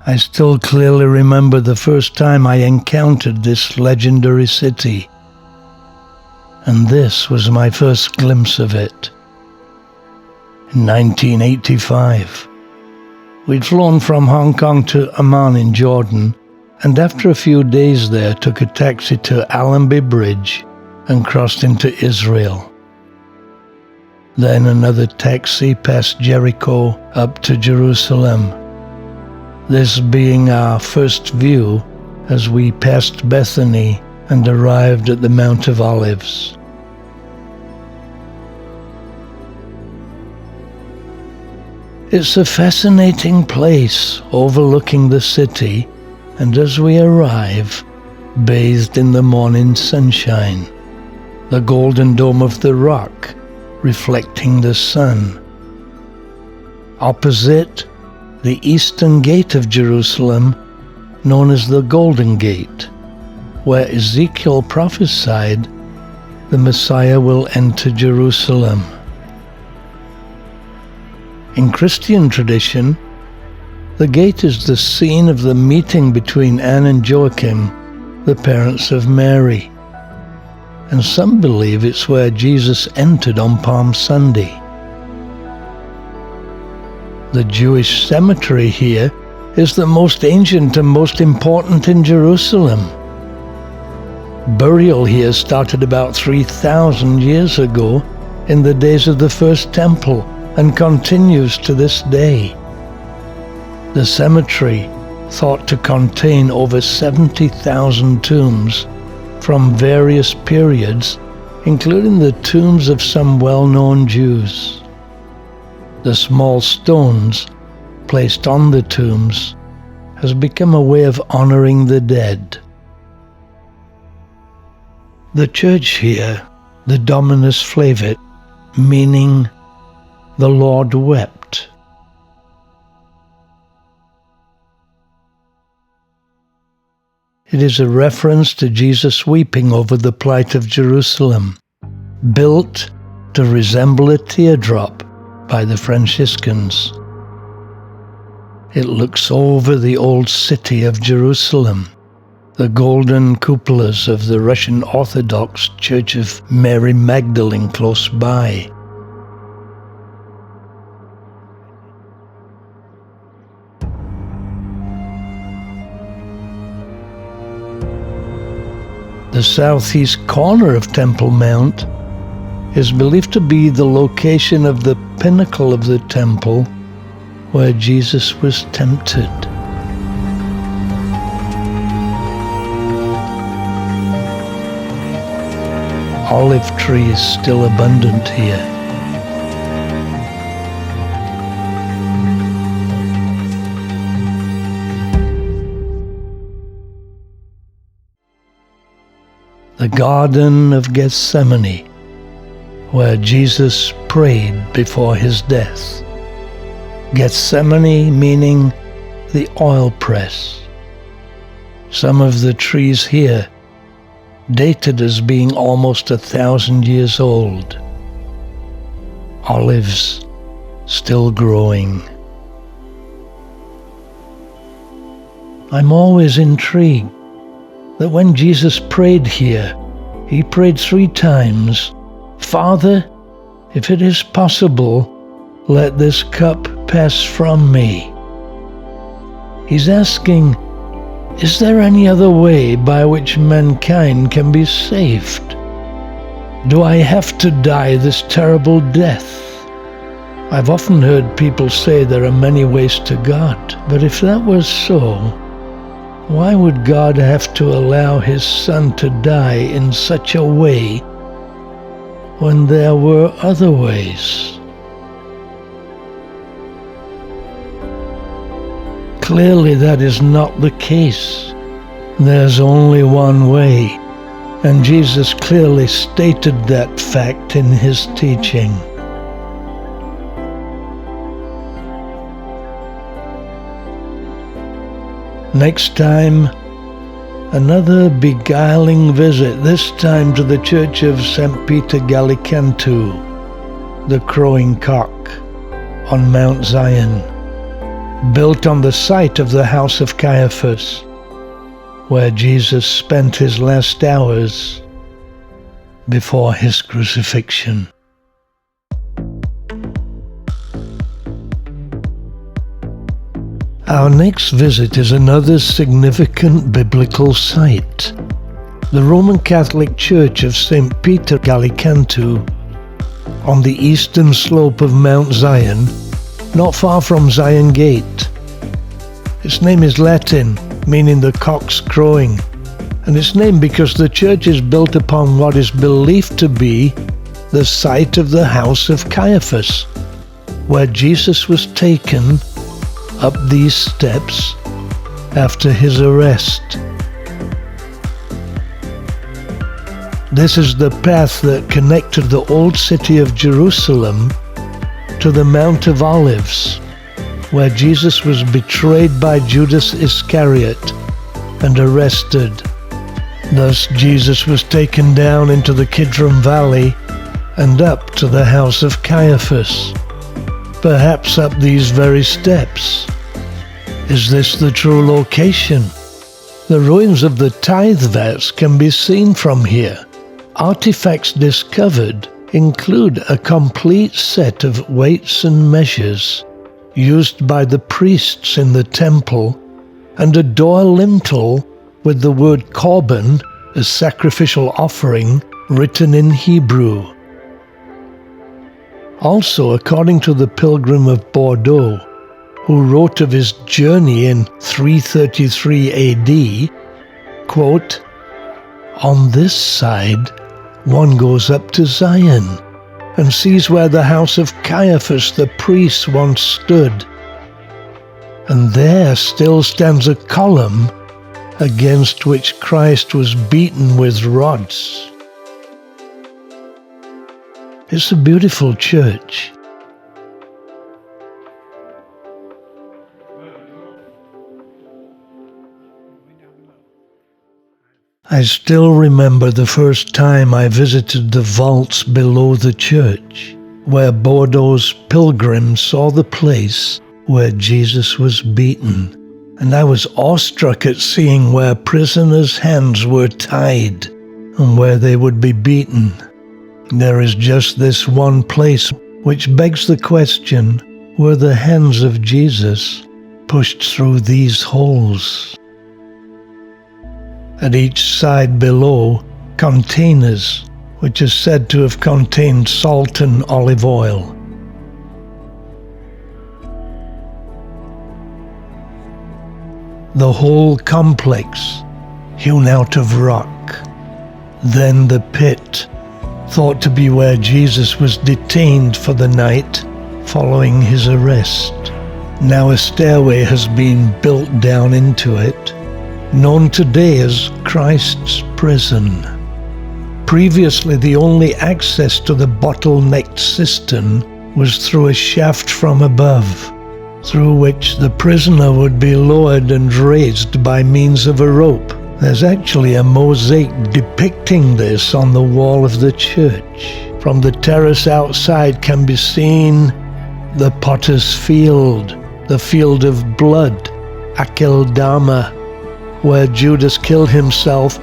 I still clearly remember the first time I encountered this legendary city, and this was my first glimpse of it. In 1985, we'd flown from Hong Kong to Amman in Jordan, and after a few days there took a taxi to Allenby Bridge and crossed into Israel. Then another taxi past Jericho up to Jerusalem, this being our first view as we passed Bethany and arrived at the Mount of Olives. It's a fascinating place overlooking the city, and as we arrive, bathed in the morning sunshine, the golden dome of the rock reflecting the sun. Opposite, the eastern gate of Jerusalem, known as the Golden Gate, where Ezekiel prophesied the Messiah will enter Jerusalem. In Christian tradition, the gate is the scene of the meeting between Anne and Joachim, the parents of Mary, and some believe it's where Jesus entered on Palm Sunday. The Jewish cemetery here is the most ancient and most important in Jerusalem. Burial here started about 3,000 years ago in the days of the First Temple, and continues to this day. The cemetery, thought to contain over 70,000 tombs from various periods, including the tombs of some well-known Jews. The small stones placed on the tombs has become a way of honoring the dead. The church here, the Dominus Flavit, meaning the Lord wept. It is a reference to Jesus weeping over the plight of Jerusalem, built to resemble a teardrop by the Franciscans. It looks over the old city of Jerusalem, the golden cupolas of the Russian Orthodox Church of Mary Magdalene close by. The southeast corner of Temple Mount is believed to be the location of the pinnacle of the temple where Jesus was tempted. Olive trees still abundant here. The Garden of Gethsemane, where Jesus prayed before his death. Gethsemane meaning the oil press. Some of the trees here dated as being almost 1,000 years old. Olives still growing. I'm always intrigued that when Jesus prayed here, he prayed 3 times, "Father, if it is possible, let this cup pass from me." He's asking, is there any other way by which mankind can be saved? Do I have to die this terrible death? I've often heard people say there are many ways to God, but if that was so, why would God have to allow his Son to die in such a way when there were other ways? Clearly that is not the case. There's only one way, and Jesus clearly stated that fact in his teaching. Next time, another beguiling visit, this time to the Church of St. Peter Gallicantu, the crowing cock on Mount Zion, built on the site of the house of Caiaphas, where Jesus spent his last hours before his crucifixion. Our next visit is another significant biblical site, the Roman Catholic Church of St. Peter Gallicantu, on the eastern slope of Mount Zion, not far from Zion Gate. Its name is Latin, meaning the cock's crowing, and it's named because the church is built upon what is believed to be the site of the house of Caiaphas, where Jesus was taken up these steps after his arrest. This is the path that connected the old city of Jerusalem to the Mount of Olives, where Jesus was betrayed by Judas Iscariot and arrested. Thus Jesus was taken down into the Kidron Valley and up to the house of Caiaphas, perhaps up these very steps. Is this the true location? The ruins of the tithe vats can be seen from here. Artifacts discovered include a complete set of weights and measures used by the priests in the temple, and a door lintel with the word korban, a sacrificial offering, written in Hebrew. Also, according to the Pilgrim of Bordeaux, who wrote of his journey in 333 AD, quote, "On this side, one goes up to Zion and sees where the house of Caiaphas the priest once stood, and there still stands a column against which Christ was beaten with rods." It's a beautiful church. I still remember the first time I visited the vaults below the church, where Bordeaux's pilgrims saw the place where Jesus was beaten, and I was awestruck at seeing where prisoners' hands were tied and where they would be beaten. There is just this one place which begs the question, were the hands of Jesus pushed through these holes? At each side below, containers, which is said to have contained salt and olive oil. The whole complex hewn out of rock. Then the pit, thought to be where Jesus was detained for the night following his arrest. Now a stairway has been built down into it, known today as Christ's Prison. Previously, the only access to the bottlenecked cistern was through a shaft from above, through which the prisoner would be lowered and raised by means of a rope. There's actually a mosaic depicting this on the wall of the church. From the terrace outside can be seen the potter's field, the field of blood, Akeldama, where Judas killed himself,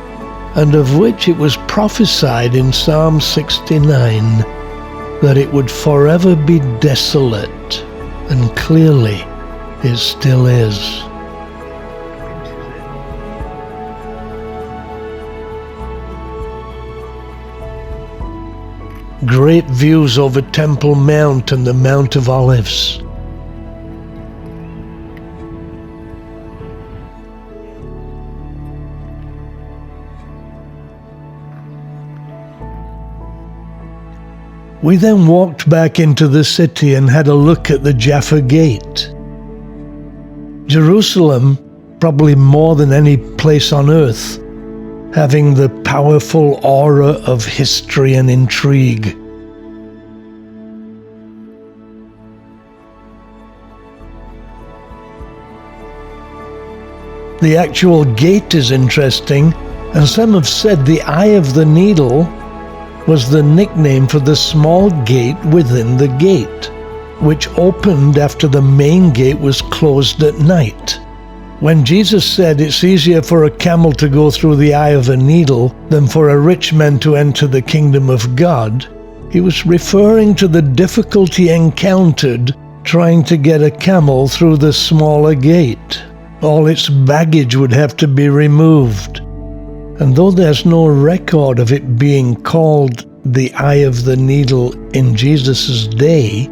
and of which it was prophesied in Psalm 69 that it would forever be desolate, and clearly it still is. Great views over Temple Mount and the Mount of Olives. We then walked back into the city and had a look at the Jaffa Gate. Jerusalem, probably more than any place on earth, having the powerful aura of history and intrigue. The actual gate is interesting, and some have said the eye of the needle was the nickname for the small gate within the gate, which opened after the main gate was closed at night. When Jesus said it's easier for a camel to go through the eye of a needle than for a rich man to enter the kingdom of God, he was referring to the difficulty encountered trying to get a camel through the smaller gate. All its baggage would have to be removed. And though there's no record of it being called the eye of the needle in Jesus' day,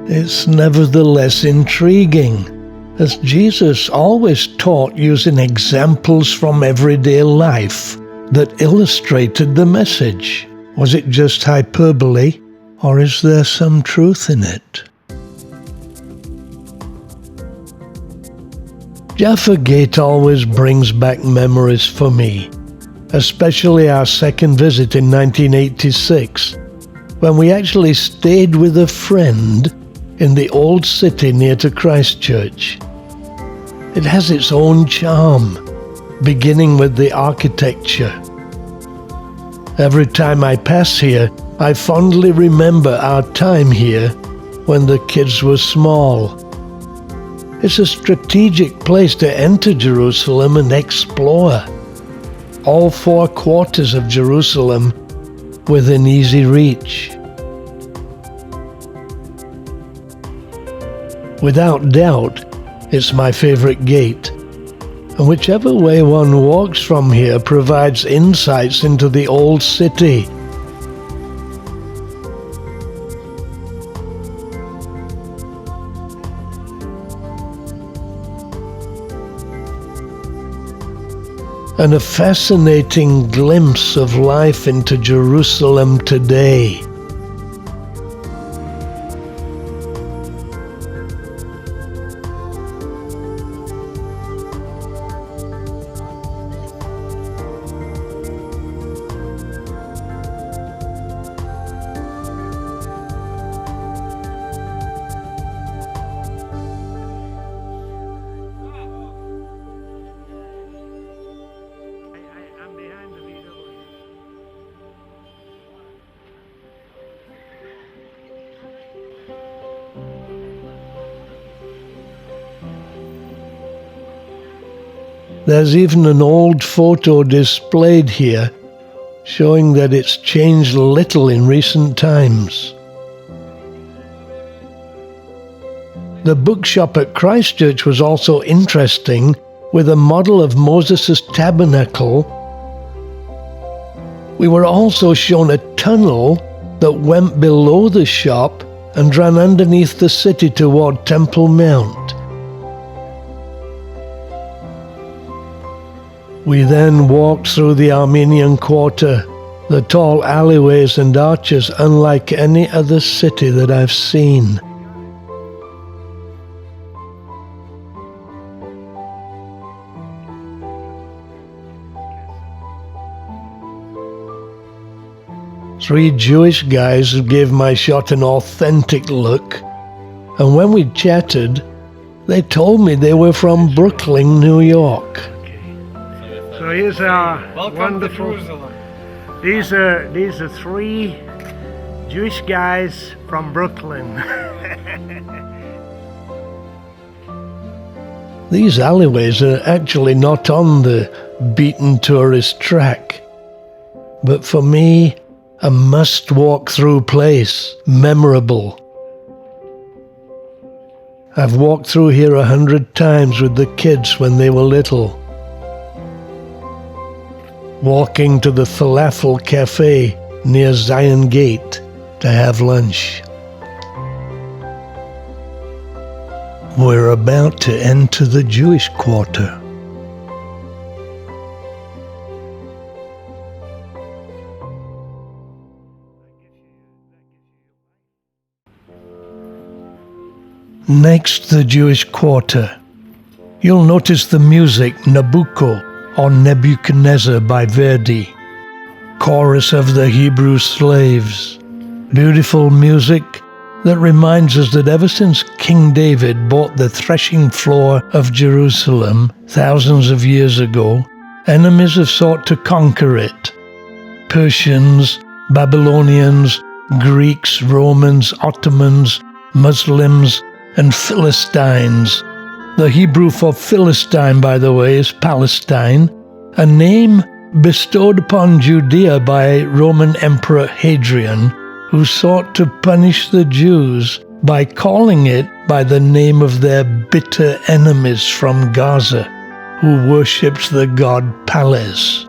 it's nevertheless intriguing, as Jesus always taught using examples from everyday life that illustrated the message. Was it just hyperbole, or is there some truth in it? Jaffa Gate always brings back memories for me, especially our second visit in 1986, when we actually stayed with a friend in the old city near to Christchurch. It has its own charm, beginning with the architecture. Every time I pass here, I fondly remember our time here when the kids were small. It's a strategic place to enter Jerusalem and explore. All 4 quarters of Jerusalem within easy reach. Without doubt, it's my favorite gate, and whichever way one walks from here provides insights into the old city. And a fascinating glimpse of life into Jerusalem today. There's even an old photo displayed here, showing that it's changed little in recent times. The bookshop at Christchurch was also interesting, with a model of Moses' tabernacle. We were also shown a tunnel that went below the shop and ran underneath the city toward Temple Mount. We then walked through the Armenian Quarter, the tall alleyways and arches unlike any other city that I've seen. Three Jewish guys gave my shot an authentic look, and when we chatted, they told me they were from Brooklyn, New York. So here's our Welcome wonderful. to Jerusalem. These are 3 Jewish guys from Brooklyn. These alleyways are actually not on the beaten tourist track, but for me, a must-walk-through place, memorable. I've walked through here 100 times with the kids when they were little. Walking to the Falafel Cafe near Zion Gate to have lunch. We're about to enter the Jewish quarter. Next, the Jewish quarter. You'll notice the music Nabucco or Nebuchadnezzar by Verdi. Chorus of the Hebrew slaves. Beautiful music that reminds us that ever since King David bought the threshing floor of Jerusalem thousands of years ago, enemies have sought to conquer it. Persians, Babylonians, Greeks, Romans, Ottomans, Muslims, and Philistines. The Hebrew for Philistine, by the way, is Palestine, a name bestowed upon Judea by Roman Emperor Hadrian, who sought to punish the Jews by calling it by the name of their bitter enemies from Gaza, who worshipped the god Pales.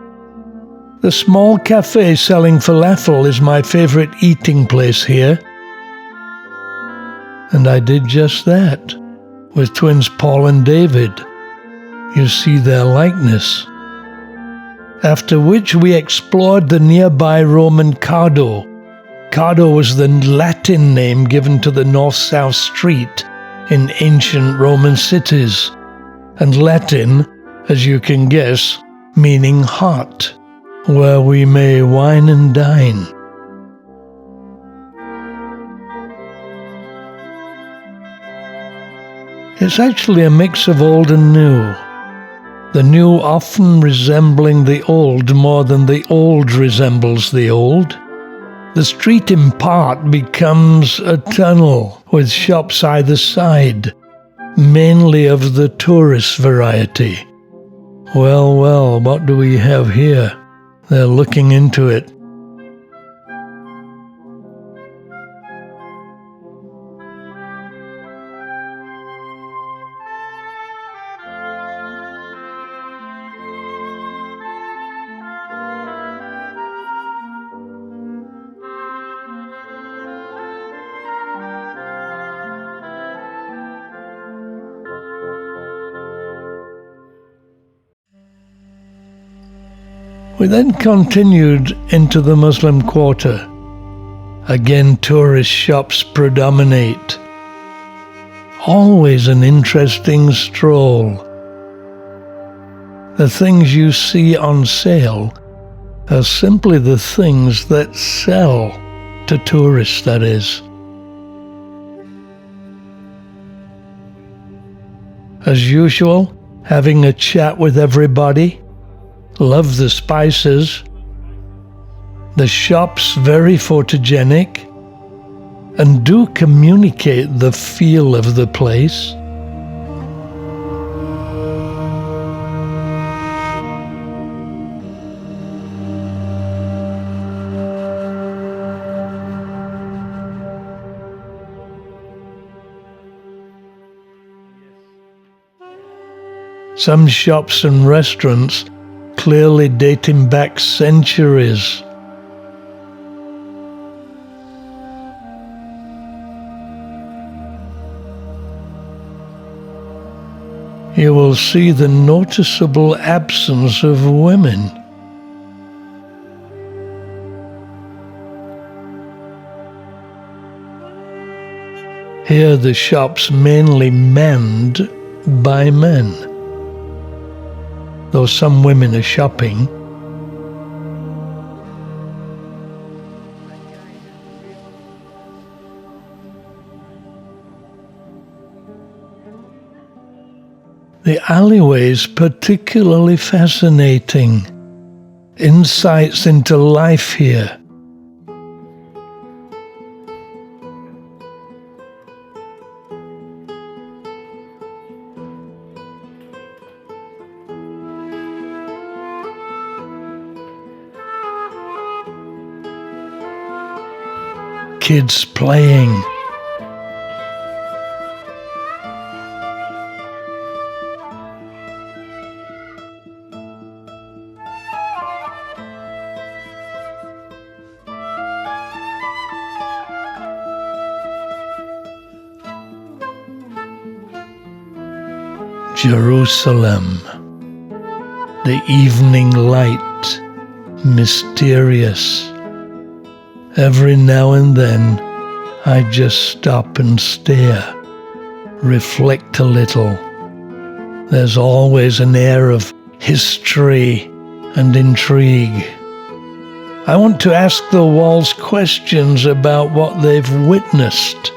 The small cafe selling falafel is my favorite eating place here. And I did just that with twins Paul and David. You see their likeness. After which we explored the nearby Roman Cardo. Cardo was the Latin name given to the north-south street in ancient Roman cities, and Latin, as you can guess, meaning heart, where we may wine and dine. It's actually a mix of old and new, the new often resembling the old more than the old resembles the old. The street in part becomes a tunnel with shops either side, mainly of the tourist variety. Well, what do we have here? They're looking into it. We then continued into the Muslim quarter. Again, tourist shops predominate. Always an interesting stroll. The things you see on sale are simply the things that sell to tourists, that is. As usual, having a chat with everybody. Love the spices. The shops very photogenic and do communicate the feel of the place. Some shops and restaurants clearly dating back centuries. You will see the noticeable absence of women. Here the shops mainly manned by men, though some women are shopping. The alleyways particularly fascinating. Insights into life here. Kids playing. Jerusalem, the evening light, mysterious. Every now and then, I just stop and stare, reflect a little. There's always an air of history and intrigue. I want to ask the walls questions about what they've witnessed.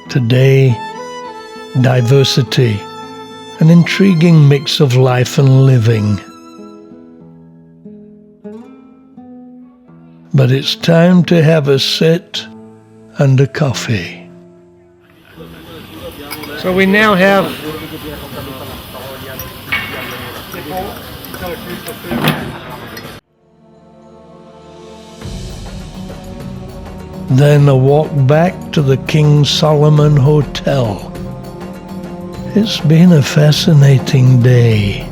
Today, diversity, an intriguing mix of life and living. But it's time to have a sit and a coffee. So we now have Then a walk back to the King Solomon Hotel. It's been a fascinating day.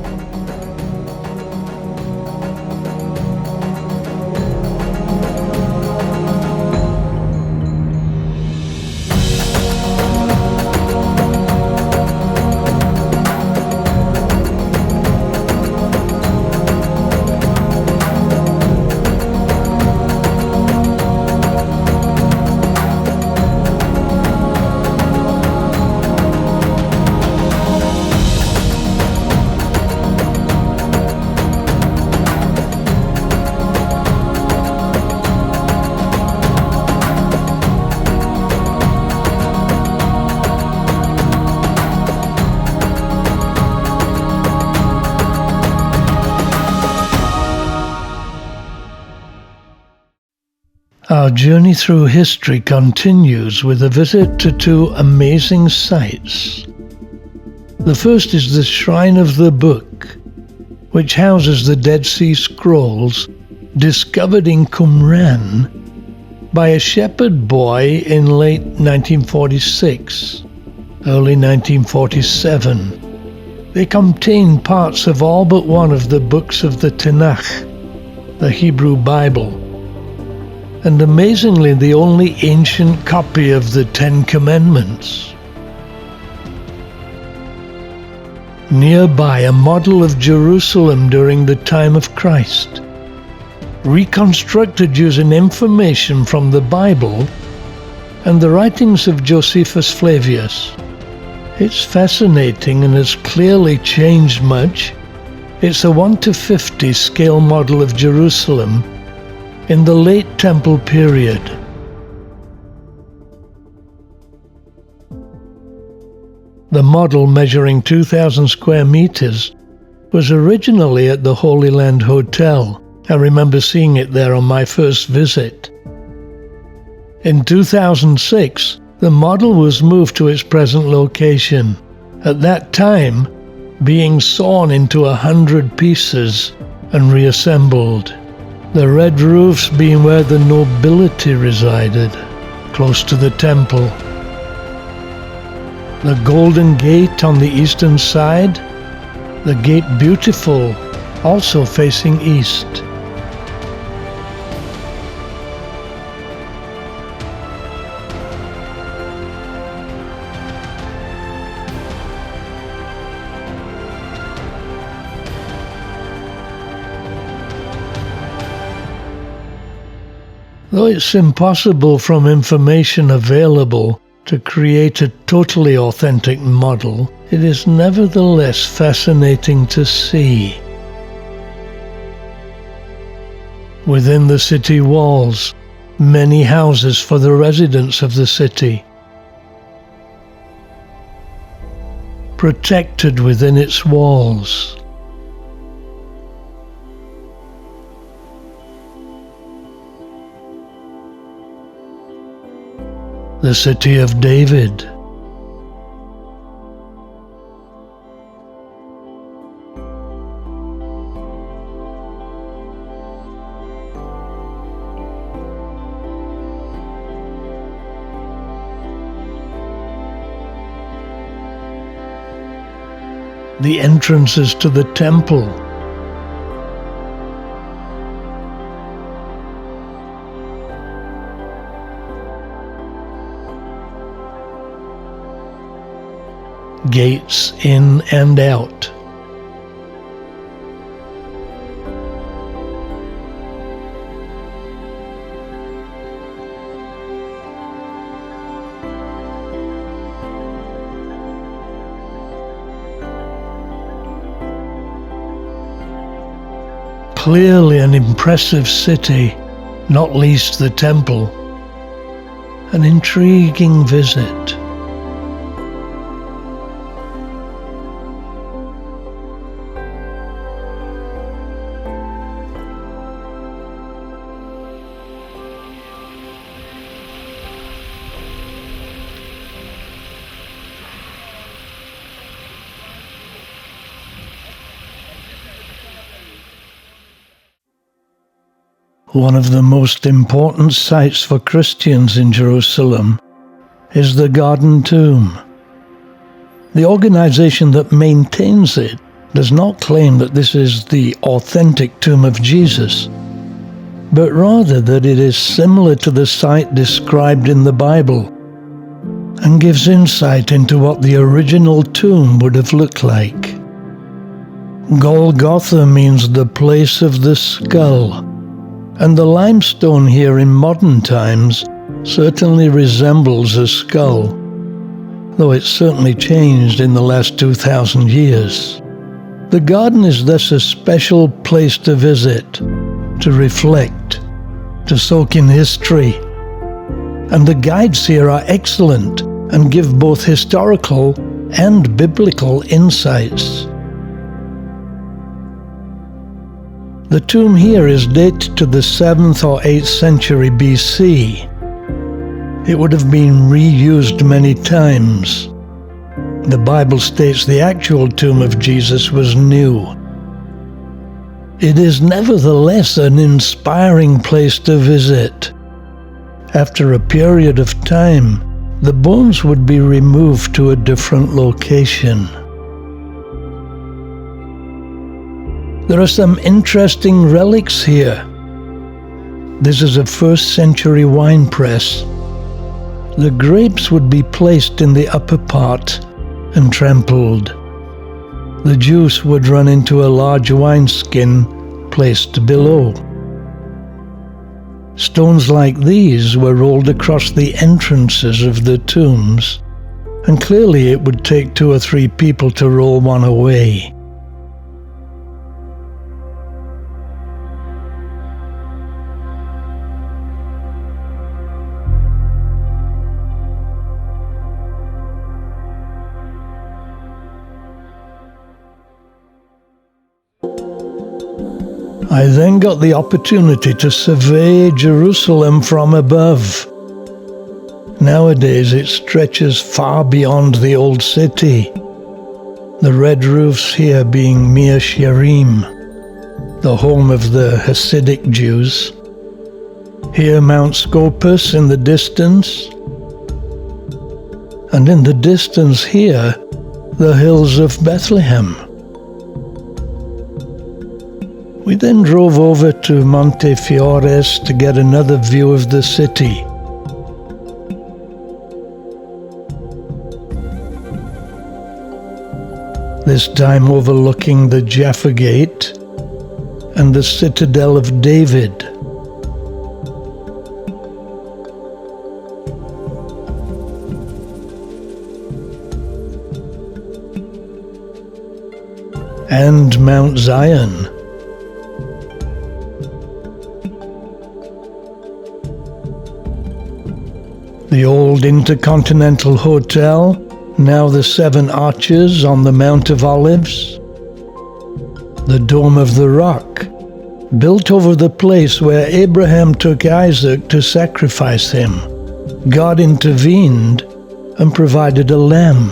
Our journey through history continues with a visit to two amazing sites. The first is the Shrine of the Book, which houses the Dead Sea Scrolls discovered in Qumran by a shepherd boy in late 1946, early 1947. They contain parts of all but one of the books of the Tanakh, the Hebrew Bible, and amazingly the only ancient copy of the Ten Commandments. Nearby, a model of Jerusalem during the time of Christ, reconstructed using information from the Bible and the writings of Josephus Flavius. It's fascinating and has clearly changed much. It's a 1:50 scale model of Jerusalem in the late Temple period. The model, measuring 2,000 square meters, was originally at the Holy Land Hotel. I remember seeing it there on my first visit. In 2006, the model was moved to its present location, at that time being sawn into 100 pieces and reassembled. The red roofs being where the nobility resided, close to the temple. The Golden Gate on the eastern side, the Gate Beautiful, also facing east. Though it's impossible from information available to create a totally authentic model, it is nevertheless fascinating to see. Within the city walls, many houses for the residents of the city. Protected within its walls. The city of David. The entrances to the temple. Gates in and out. Clearly an impressive city, not least the temple. An intriguing visit. One of the most important sites for Christians in Jerusalem is the Garden Tomb. The organization that maintains it does not claim that this is the authentic tomb of Jesus, but rather that it is similar to the site described in the Bible and gives insight into what the original tomb would have looked like. Golgotha means the place of the skull, and the limestone here in modern times certainly resembles a skull, though it's certainly changed in the last 2,000 years. The garden is thus a special place to visit, to reflect, to soak in history, and the guides here are excellent and give both historical and biblical insights. The tomb here is dated to the 7th or 8th century BC. It would have been reused many times. The Bible states the actual tomb of Jesus was new. It is nevertheless an inspiring place to visit. After a period of time, the bones would be removed to a different location. There are some interesting relics here. This is a 1st century wine press. The grapes would be placed in the upper part and trampled. The juice would run into a large wineskin placed below. Stones like these were rolled across the entrances of the tombs, and clearly it would take 2 or 3 people to roll one away. I then got the opportunity to survey Jerusalem from above. Nowadays it stretches far beyond the old city, the red roofs here being Mir Sherim, the home of the Hasidic Jews. Here Mount Scopus in the distance, and in the distance here, the hills of Bethlehem. We then drove over to Montefiores to get another view of the city. This time overlooking the Jaffa Gate and the Citadel of David. And Mount Zion. The old Intercontinental Hotel, now the 7 Arches on the Mount of Olives. The Dome of the Rock, built over the place where Abraham took Isaac to sacrifice him. God intervened and provided a lamb,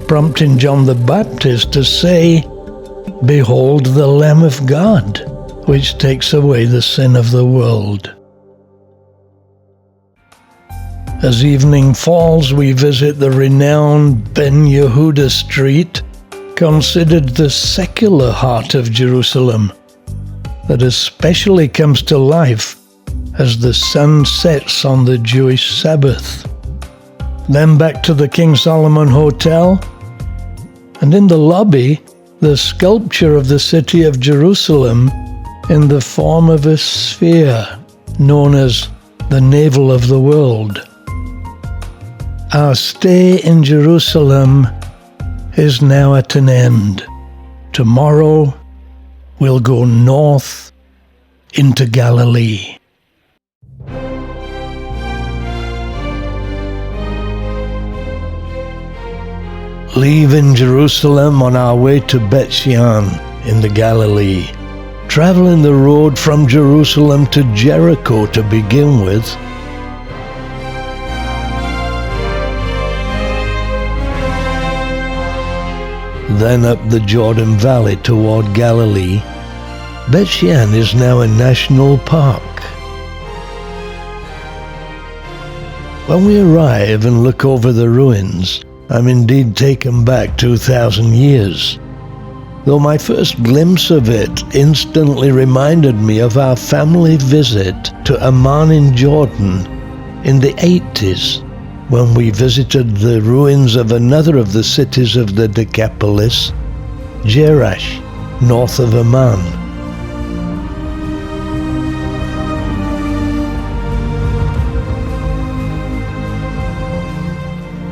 prompting John the Baptist to say, "Behold the Lamb of God, which takes away the sin of the world." As evening falls, we visit the renowned Ben Yehuda Street, considered the secular heart of Jerusalem, that especially comes to life as the sun sets on the Jewish Sabbath. Then back to the King Solomon Hotel, and in the lobby, the sculpture of the city of Jerusalem in the form of a sphere, known as the navel of the world. Our stay in Jerusalem is now at an end. Tomorrow we'll go north into Galilee. Leaving Jerusalem on our way to Bet Shean in the Galilee, traveling the road from Jerusalem to Jericho to begin with, then up the Jordan Valley toward Galilee, Bet Shean is now a national park. When we arrive and look over the ruins, I'm indeed taken back 2,000 years. Though my first glimpse of it instantly reminded me of our family visit to Amman in Jordan in the 80s, when we visited the ruins of another of the cities of the Decapolis, Jerash, north of Amman.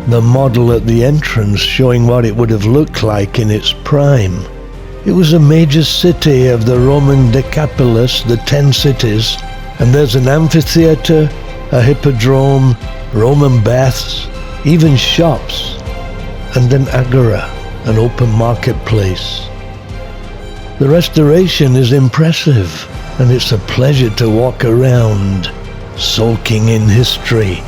The model at the entrance showing what it would have looked like in its prime. It was a major city of the Roman Decapolis, the 10 cities, and there's an amphitheater, a hippodrome, Roman baths, even shops, and an agora, an open marketplace. The restoration is impressive, and it's a pleasure to walk around, soaking in history.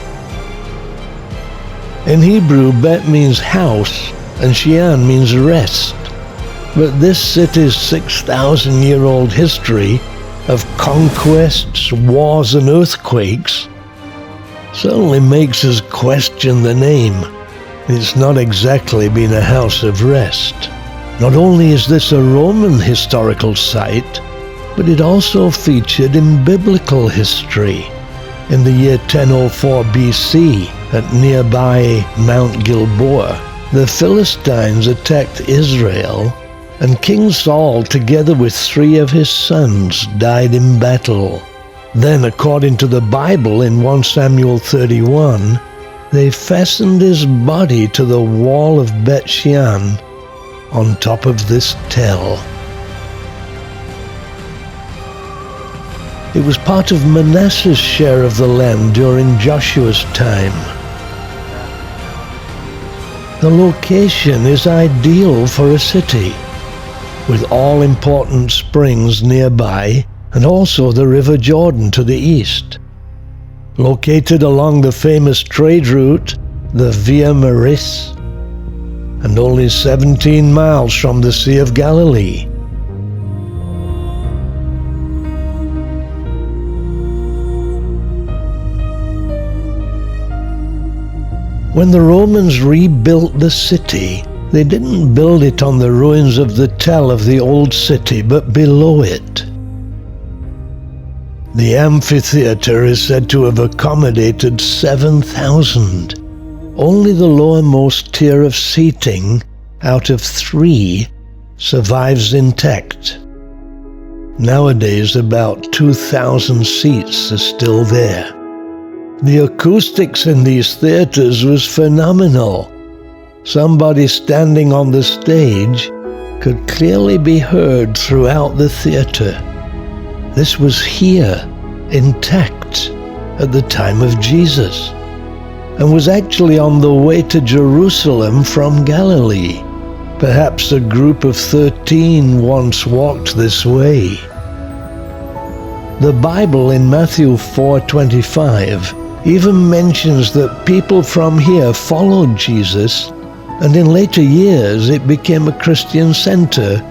In Hebrew, Bet means house, and Shean means rest. But this city's 6,000-year-old history of conquests, wars, and earthquakes certainly makes us question the name. It's not exactly been a house of rest. Not only is this a Roman historical site, but it also featured in biblical history. In the year 1004 BC, at nearby Mount Gilboa, the Philistines attacked Israel, and King Saul, together with 3 of his sons, died in battle. Then, according to the Bible in 1 Samuel 31, they fastened his body to the wall of Bet Shean on top of this tell. It was part of Manasseh's share of the land during Joshua's time. The location is ideal for a city, with all important springs nearby and also the River Jordan to the east. Located along the famous trade route, the Via Maris, and only 17 miles from the Sea of Galilee. When the Romans rebuilt the city, they didn't build it on the ruins of the tell of the old city, but below it. The amphitheater is said to have accommodated 7,000. Only the lowermost tier of seating, out of 3, survives intact. Nowadays, about 2,000 seats are still there. The acoustics in these theaters was phenomenal. Somebody standing on the stage could clearly be heard throughout the theater. This was here, intact, at the time of Jesus, and was actually on the way to Jerusalem from Galilee. Perhaps a group of 13 once walked this way. The Bible in Matthew 4:25 even mentions that people from here followed Jesus, and in later years it became a Christian center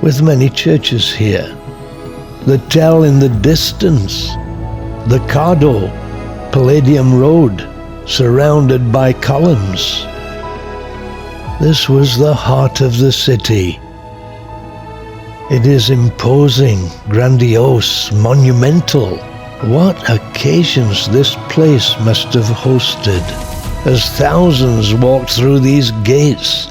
with many churches here. The tell in the distance, the Cardo, Palladium Road, surrounded by columns. This was the heart of the city. It is imposing, grandiose, monumental. What occasions this place must have hosted, as thousands walked through these gates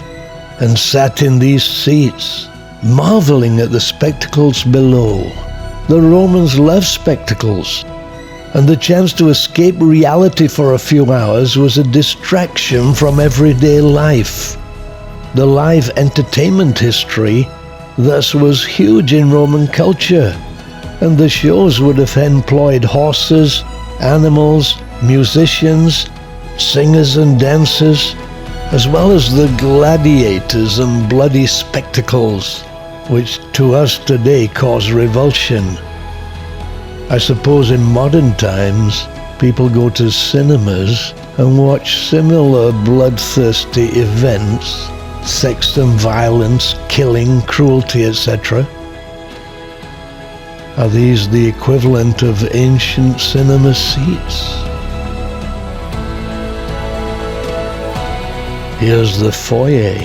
and sat in these seats, marveling at the spectacles below. The Romans loved spectacles, and the chance to escape reality for a few hours was a distraction from everyday life. The live entertainment history thus was huge in Roman culture, and the shows would have employed horses, animals, musicians, singers and dancers, as well as the gladiators and bloody spectacles, which to us today cause revulsion. I suppose in modern times, people go to cinemas and watch similar bloodthirsty events, sex and violence, killing, cruelty, etc. Are these the equivalent of ancient cinema seats? Here's the foyer.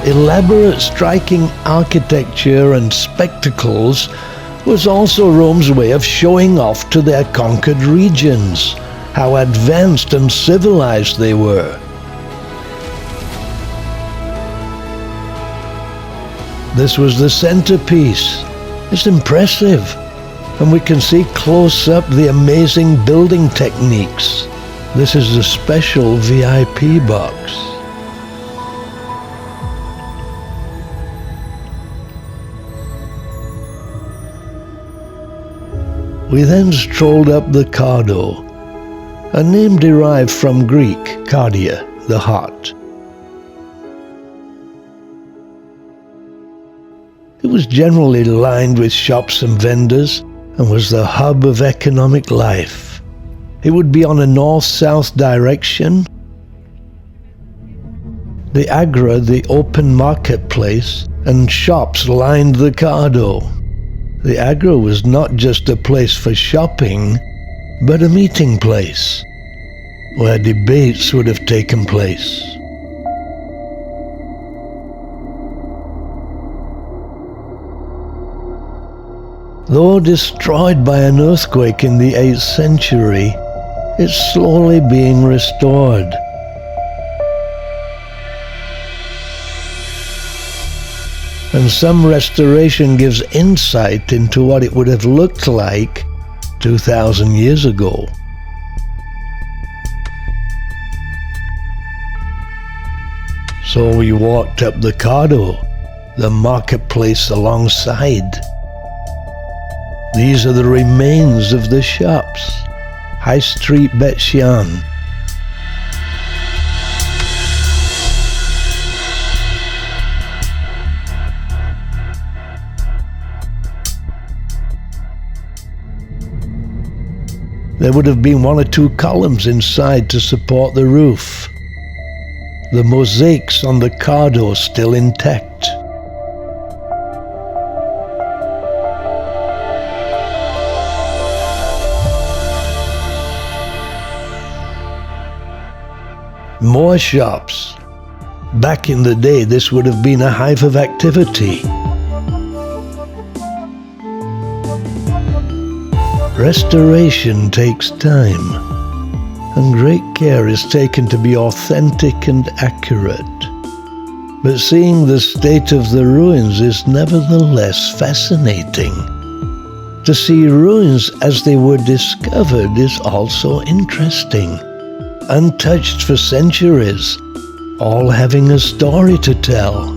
Elaborate, striking architecture and spectacles was also Rome's way of showing off to their conquered regions how advanced and civilized they were. This was the centerpiece. It's impressive, and we can see close up the amazing building techniques. This is a special VIP box. We then strolled up the Cardo, a name derived from Greek cardia, the heart. It was generally lined with shops and vendors and was the hub of economic life. It would be on a north-south direction. The Agra, the open marketplace, and shops lined the Cardo. The Agra was not just a place for shopping, but a meeting place where debates would have taken place. Though destroyed by an earthquake in the 8th century, it's slowly being restored. And some restoration gives insight into what it would have looked like 2,000 years ago. So we walked up the Cardo, the marketplace alongside. These are the remains of the shops. High Street Bet Shean. There would have been 1 or 2 columns inside to support the roof. The mosaics on the Cardo still intact. More shops. Back in the day, this would have been a hive of activity. Restoration takes time, and great care is taken to be authentic and accurate. But seeing the state of the ruins is nevertheless fascinating. To see ruins as they were discovered is also interesting. Untouched for centuries, all having a story to tell.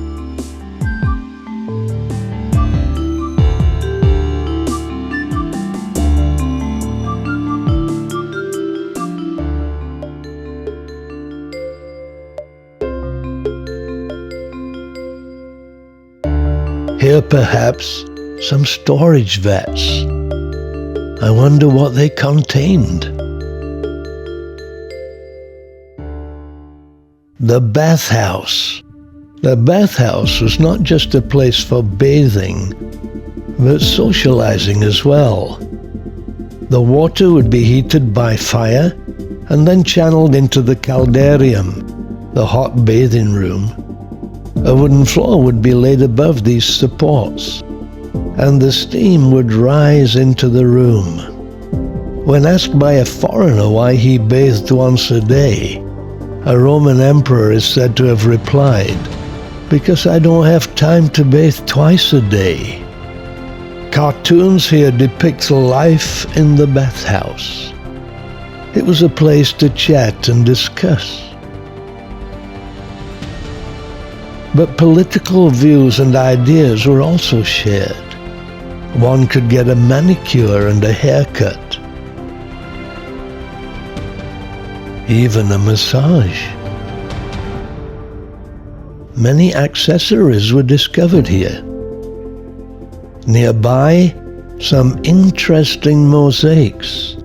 Here perhaps some storage vats. I wonder what they contained. The bathhouse. The bathhouse was not just a place for bathing, but socializing as well. The water would be heated by fire and then channeled into the caldarium, the hot bathing room. A wooden floor would be laid above these supports, and the steam would rise into the room. When asked by a foreigner why he bathed once a day, a Roman emperor is said to have replied, "Because I don't have time to bathe twice a day." Cartoons here depict life in the bathhouse. It was a place to chat and discuss. But political views and ideas were also shared. One could get a manicure and a haircut, even a massage. Many accessories were discovered here. Nearby, some interesting mosaics.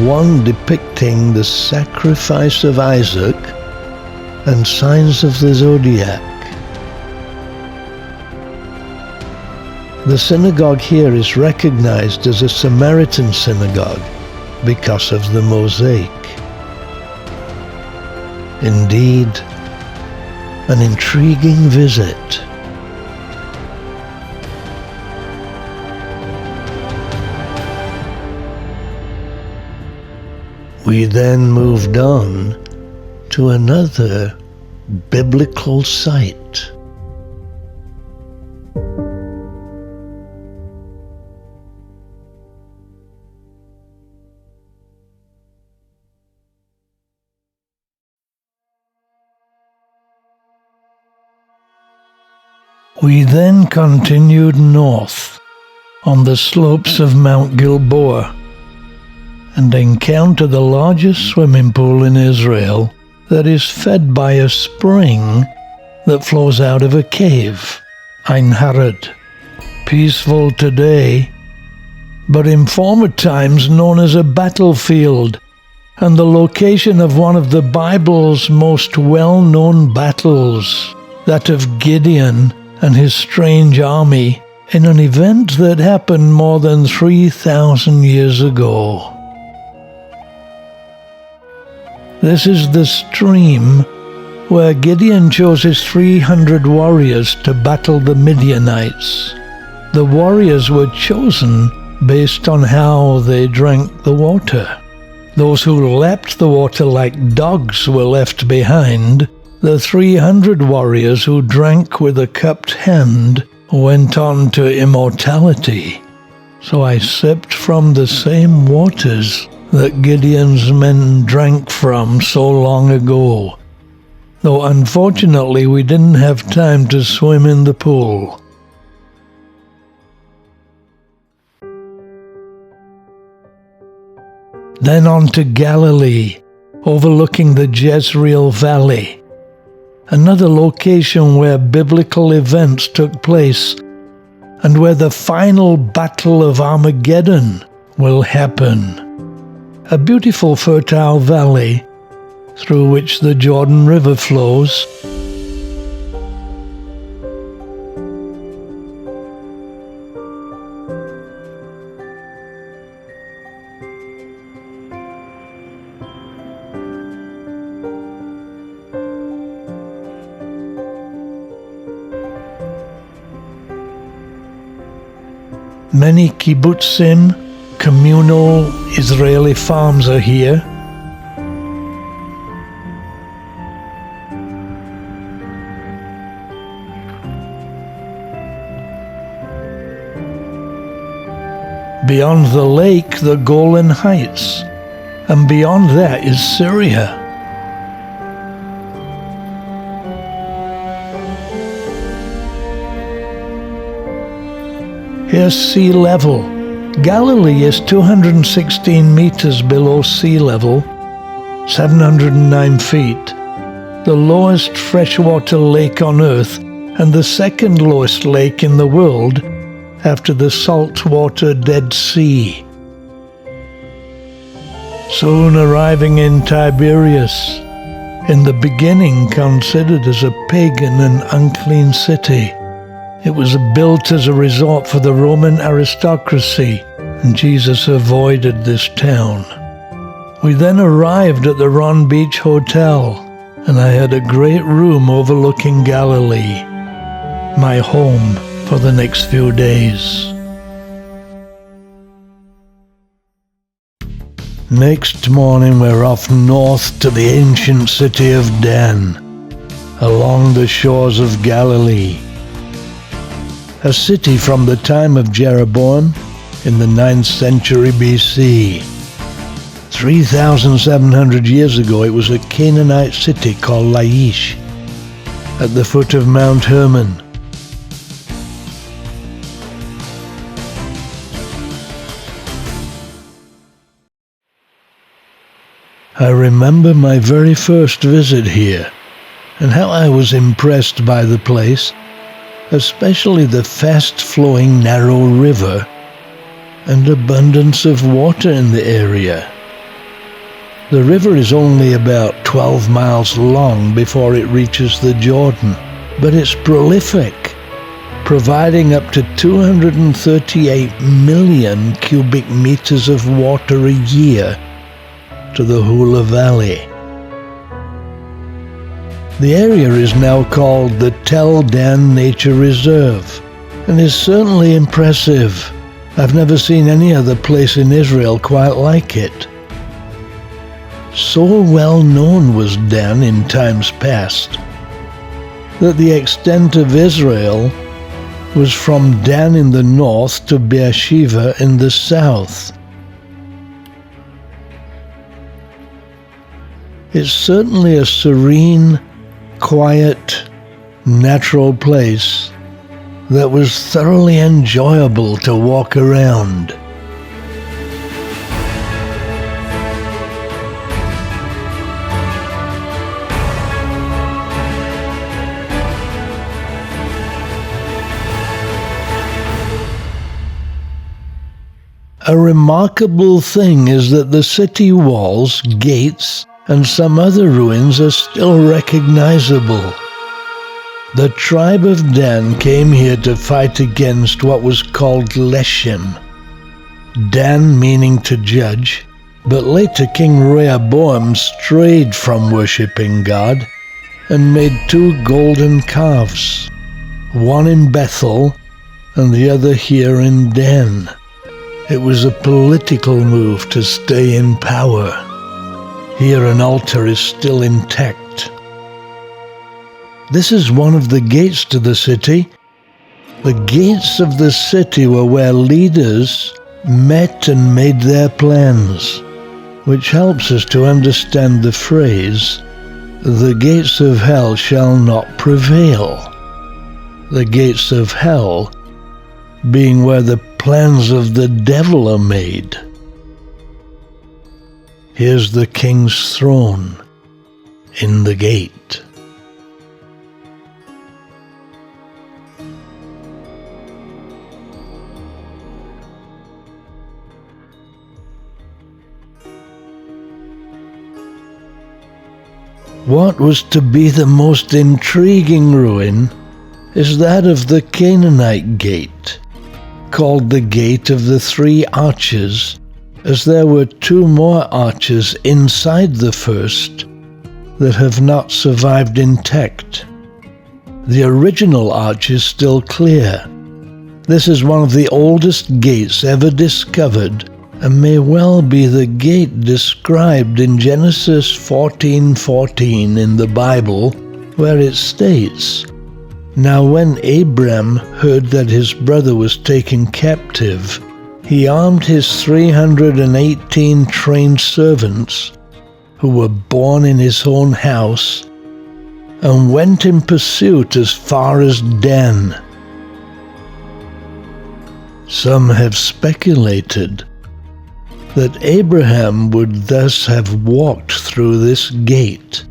one depicting the sacrifice of Isaac and signs of the zodiac. The synagogue here is recognized as a Samaritan synagogue because of the mosaic. Indeed, an intriguing visit. We then moved on to another biblical site. We then continued north on the slopes of Mount Gilboa and encounter the largest swimming pool in Israel that is fed by a spring that flows out of a cave, Ein Harod. Peaceful today, but in former times known as a battlefield and the location of one of the Bible's most well-known battles, that of Gideon and his strange army in an event that happened more than 3,000 years ago. This is the stream where Gideon chose his 300 warriors to battle the Midianites. The warriors were chosen based on how they drank the water. Those who lapped the water like dogs were left behind. The 300 warriors who drank with a cupped hand went on to immortality. So I sipped from the same waters that Gideon's men drank from so long ago, though unfortunately we didn't have time to swim in the pool. Then on to Galilee, overlooking the Jezreel Valley, another location where biblical events took place and where the final battle of Armageddon will happen. A beautiful fertile valley through which the Jordan River flows. Many kibbutzim, communal Israeli farms, are here. Beyond the lake, the Golan Heights, and beyond that is Syria. Here's sea level. Galilee is 216 meters below sea level, 709 feet, the lowest freshwater lake on Earth and the second lowest lake in the world after the saltwater Dead Sea. Soon arriving in Tiberias, in the beginning considered as a pagan and unclean city. It was built as a resort for the Roman aristocracy, and Jesus avoided this town. We then arrived at the Ron Beach Hotel, and I had a great room overlooking Galilee, my home for the next few days. Next morning we're off north to the ancient city of Dan, along the shores of Galilee. A city from the time of Jeroboam in the 9th century BC. 3,700 years ago it was a Canaanite city called Laish, at the foot of Mount Hermon. I remember my very first visit here, and how I was impressed by the place, especially the fast-flowing narrow river and abundance of water in the area. The river is only about 12 miles long before it reaches the Jordan, but it's prolific, providing up to 238 million cubic meters of water a year to the Hula Valley. The area is now called the Tel Dan Nature Reserve and is certainly impressive. I've never seen any other place in Israel quite like it. So well known was Dan in times past that the extent of Israel was from Dan in the north to Beersheba in the south. It's certainly a serene, quiet, natural place that was thoroughly enjoyable to walk around. A remarkable thing is that the city walls, gates, and some other ruins are still recognizable. The tribe of Dan came here to fight against what was called Leshem. Dan meaning to judge, but later King Rehoboam strayed from worshipping God and made 2 golden calves, one in Bethel and the other here in Dan. It was a political move to stay in power. Here an altar is still intact. This is one of the gates to the city. The gates of the city were where leaders met and made their plans, which helps us to understand the phrase, "The gates of hell shall not prevail." The gates of hell being where the plans of the devil are made. Here's the king's throne in the gate. What was to be the most intriguing ruin is that of the Canaanite gate, called the Gate of the 3 Arches, as there were 2 more arches inside the first that have not survived intact. The original arch is still clear. This is one of the oldest gates ever discovered and may well be the gate described in Genesis 14:14 in the Bible, where it states, "Now when Abram heard that his brother was taken captive, he armed his 318 trained servants, who were born in his own house, and went in pursuit as far as Dan." Some have speculated that Abraham would thus have walked through this gate,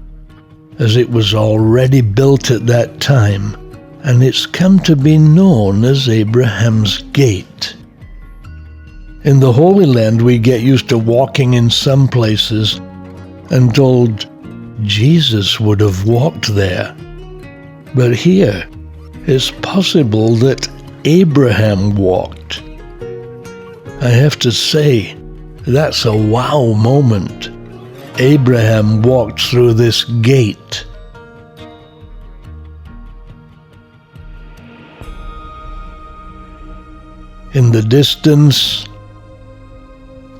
as it was already built at that time, and it's come to be known as Abraham's Gate. In the Holy Land, we get used to walking in some places and told Jesus would have walked there. But here, it's possible that Abraham walked. I have to say, that's a wow moment. Abraham walked through this gate. In the distance,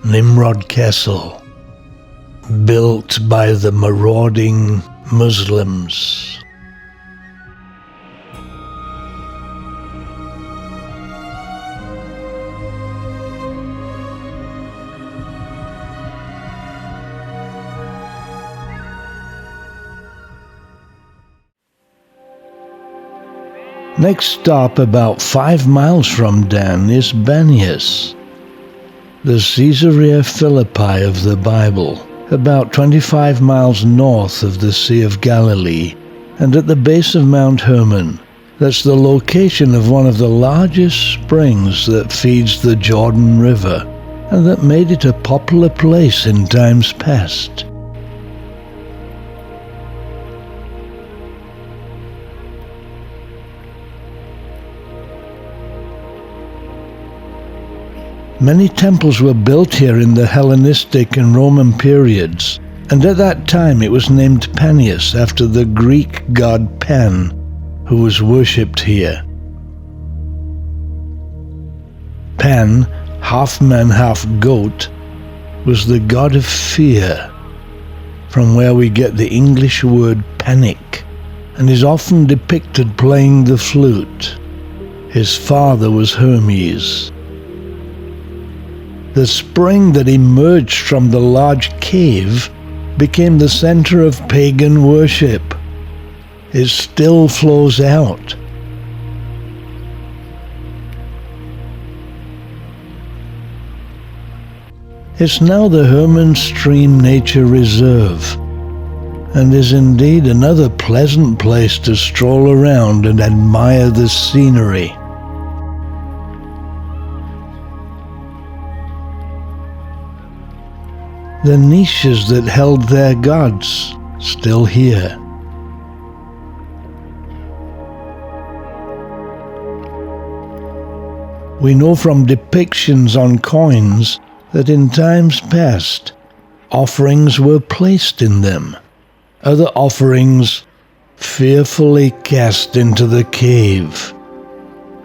Nimrod Castle, built by the marauding Muslims. Next stop, about 5 miles from Dan, is Banias, the Caesarea Philippi of the Bible, about 25 miles north of the Sea of Galilee, and at the base of Mount Hermon. That's the location of one of the largest springs that feeds the Jordan River. and that made it a popular place in times past. Many temples were built here in the Hellenistic and Roman periods, and at that time it was named Panias after the Greek god Pan, who was worshipped here. Pan, half man, half goat, was the god of fear, from where we get the English word panic, and is often depicted playing the flute. His father was Hermes. The spring that emerged from the large cave became the center of pagan worship. It still flows out. It's now the Herman Stream Nature Reserve, and is indeed another pleasant place to stroll around and admire the scenery. The niches that held their gods still here. We know from depictions on coins that in times past, offerings were placed in them. Other offerings fearfully cast into the cave,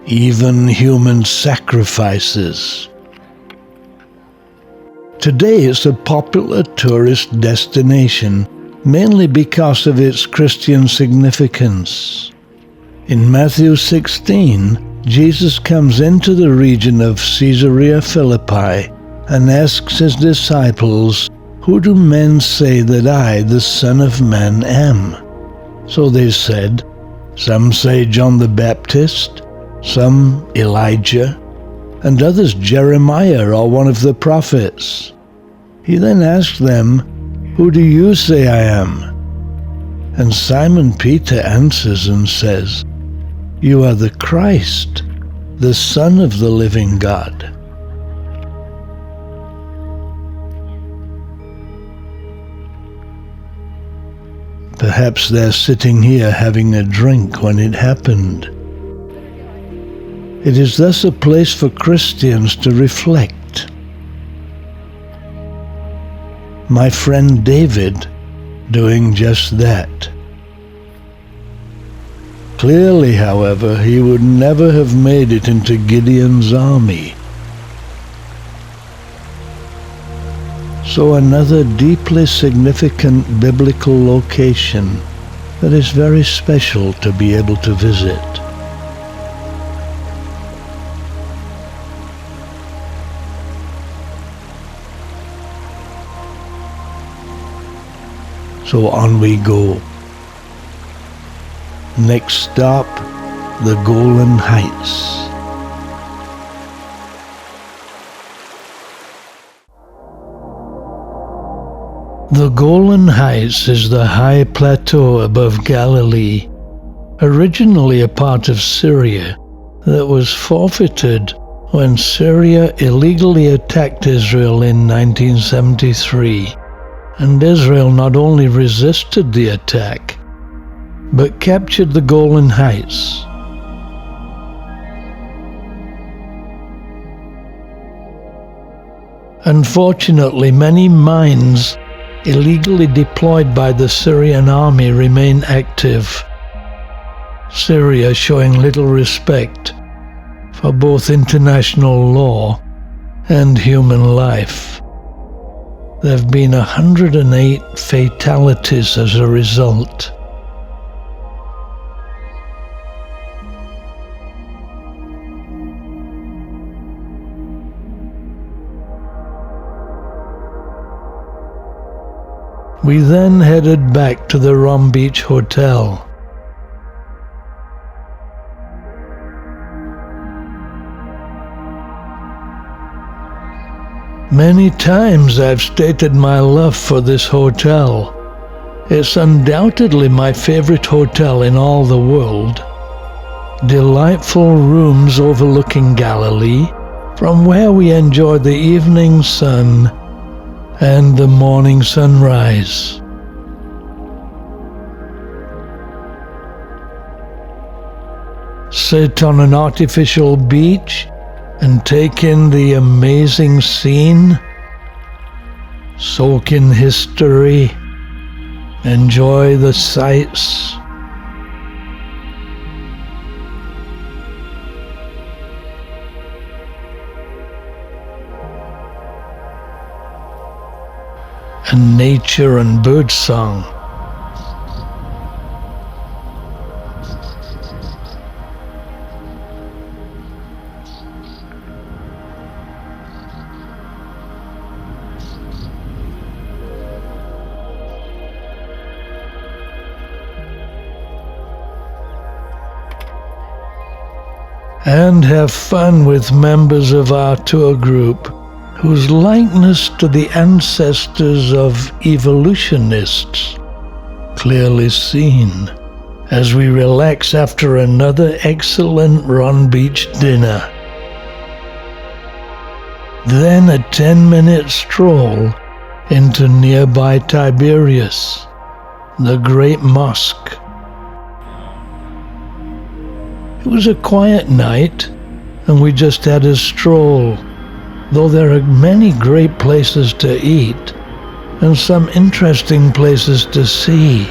even human sacrifices. Today it's a popular tourist destination, mainly because of its Christian significance. In Matthew 16, Jesus comes into the region of Caesarea Philippi and asks his disciples, "Who do men say that I, the Son of Man, am?" So they said, "Some say John the Baptist, some Elijah, and others Jeremiah or one of the prophets." He then asked them, "Who do you say I am?" And Simon Peter answers and says, "You are the Christ, the Son of the living God." Perhaps they're sitting here having a drink when it happened. It is thus a place for Christians to reflect. My friend David doing just that. Clearly, however, he would never have made it into Gideon's army. So another deeply significant biblical location that is very special to be able to visit. So on we go. Next stop, the Golan Heights. The Golan Heights is the high plateau above Galilee, originally a part of Syria that was forfeited when Syria illegally attacked Israel in 1973. And Israel not only resisted the attack, but captured the Golan Heights. Unfortunately, many mines illegally deployed by the Syrian army remain active. Syria showing little respect for both international law and human life. There have been 108 fatalities as a result. We then headed back to the Rom Beach Hotel. Many times I've stated my love for this hotel. It's undoubtedly my favorite hotel in all the world. Delightful rooms overlooking Galilee, from where we enjoy the evening sun and the morning sunrise. Sit on an artificial beach and take in the amazing scene. Soak in history. Enjoy the sights. And nature and birdsong. And have fun with members of our tour group whose likeness to the ancestors of evolutionists clearly seen as we relax after another excellent Ron Beach dinner. Then a 10-minute stroll into nearby Tiberias, the great mosque. It was a quiet night, and we just had a stroll, though there are many great places to eat and some interesting places to see.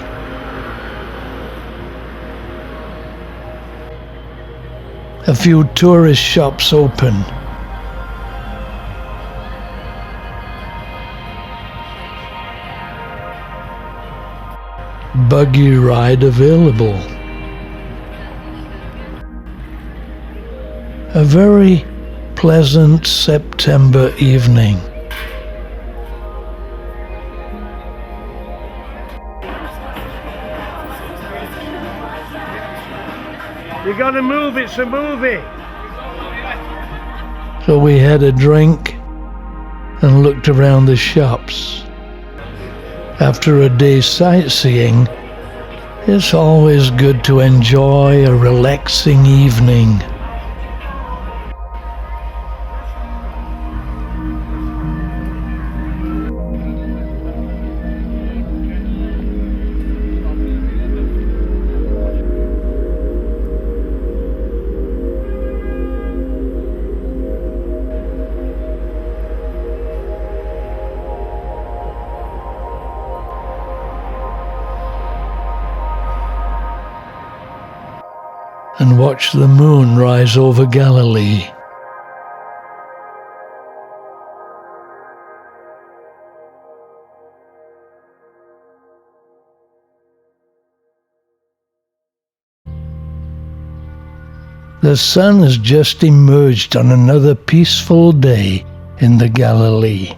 A few tourist shops open. Buggy ride available. A very pleasant September evening. You gotta move, it's a movie. So we had a drink and looked around the shops. After a day's sightseeing, it's always good to enjoy a relaxing evening. And watch the moon rise over Galilee. The sun has just emerged on another peaceful day in the Galilee.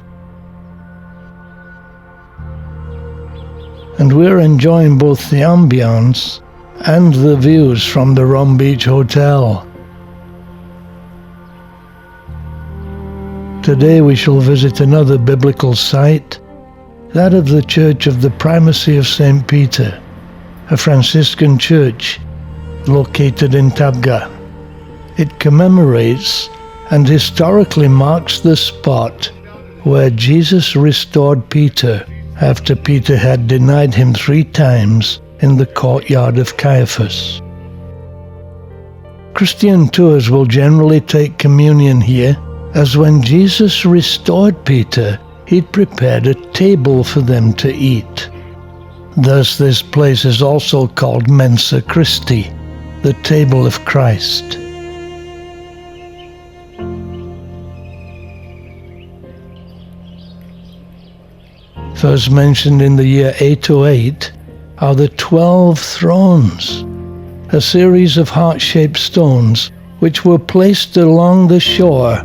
And we're enjoying both the ambience and the views from the Ron Beach Hotel. Today we shall visit another biblical site, that of the Church of the Primacy of St. Peter, a Franciscan church located in Tabgha. It commemorates and historically marks the spot where Jesus restored Peter after Peter had denied him 3 times in the courtyard of Caiaphas. Christian tours will generally take communion here, as when Jesus restored Peter, he'd prepared a table for them to eat. Thus this place is also called Mensa Christi, the table of Christ. First mentioned in the year 808 are the 12 thrones, a series of heart-shaped stones which were placed along the shore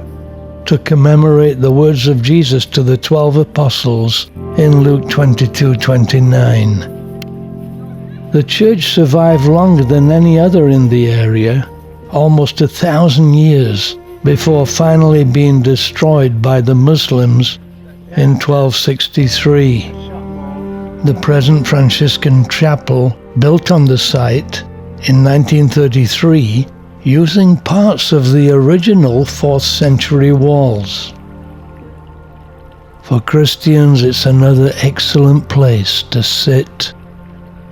to commemorate the words of Jesus to the 12 apostles in Luke 22:29. The church survived longer than any other in the area, almost 1,000 years before finally being destroyed by the Muslims in 1263. The present Franciscan chapel, built on the site in 1933, using parts of the original 4th century walls. For Christians, it's another excellent place to sit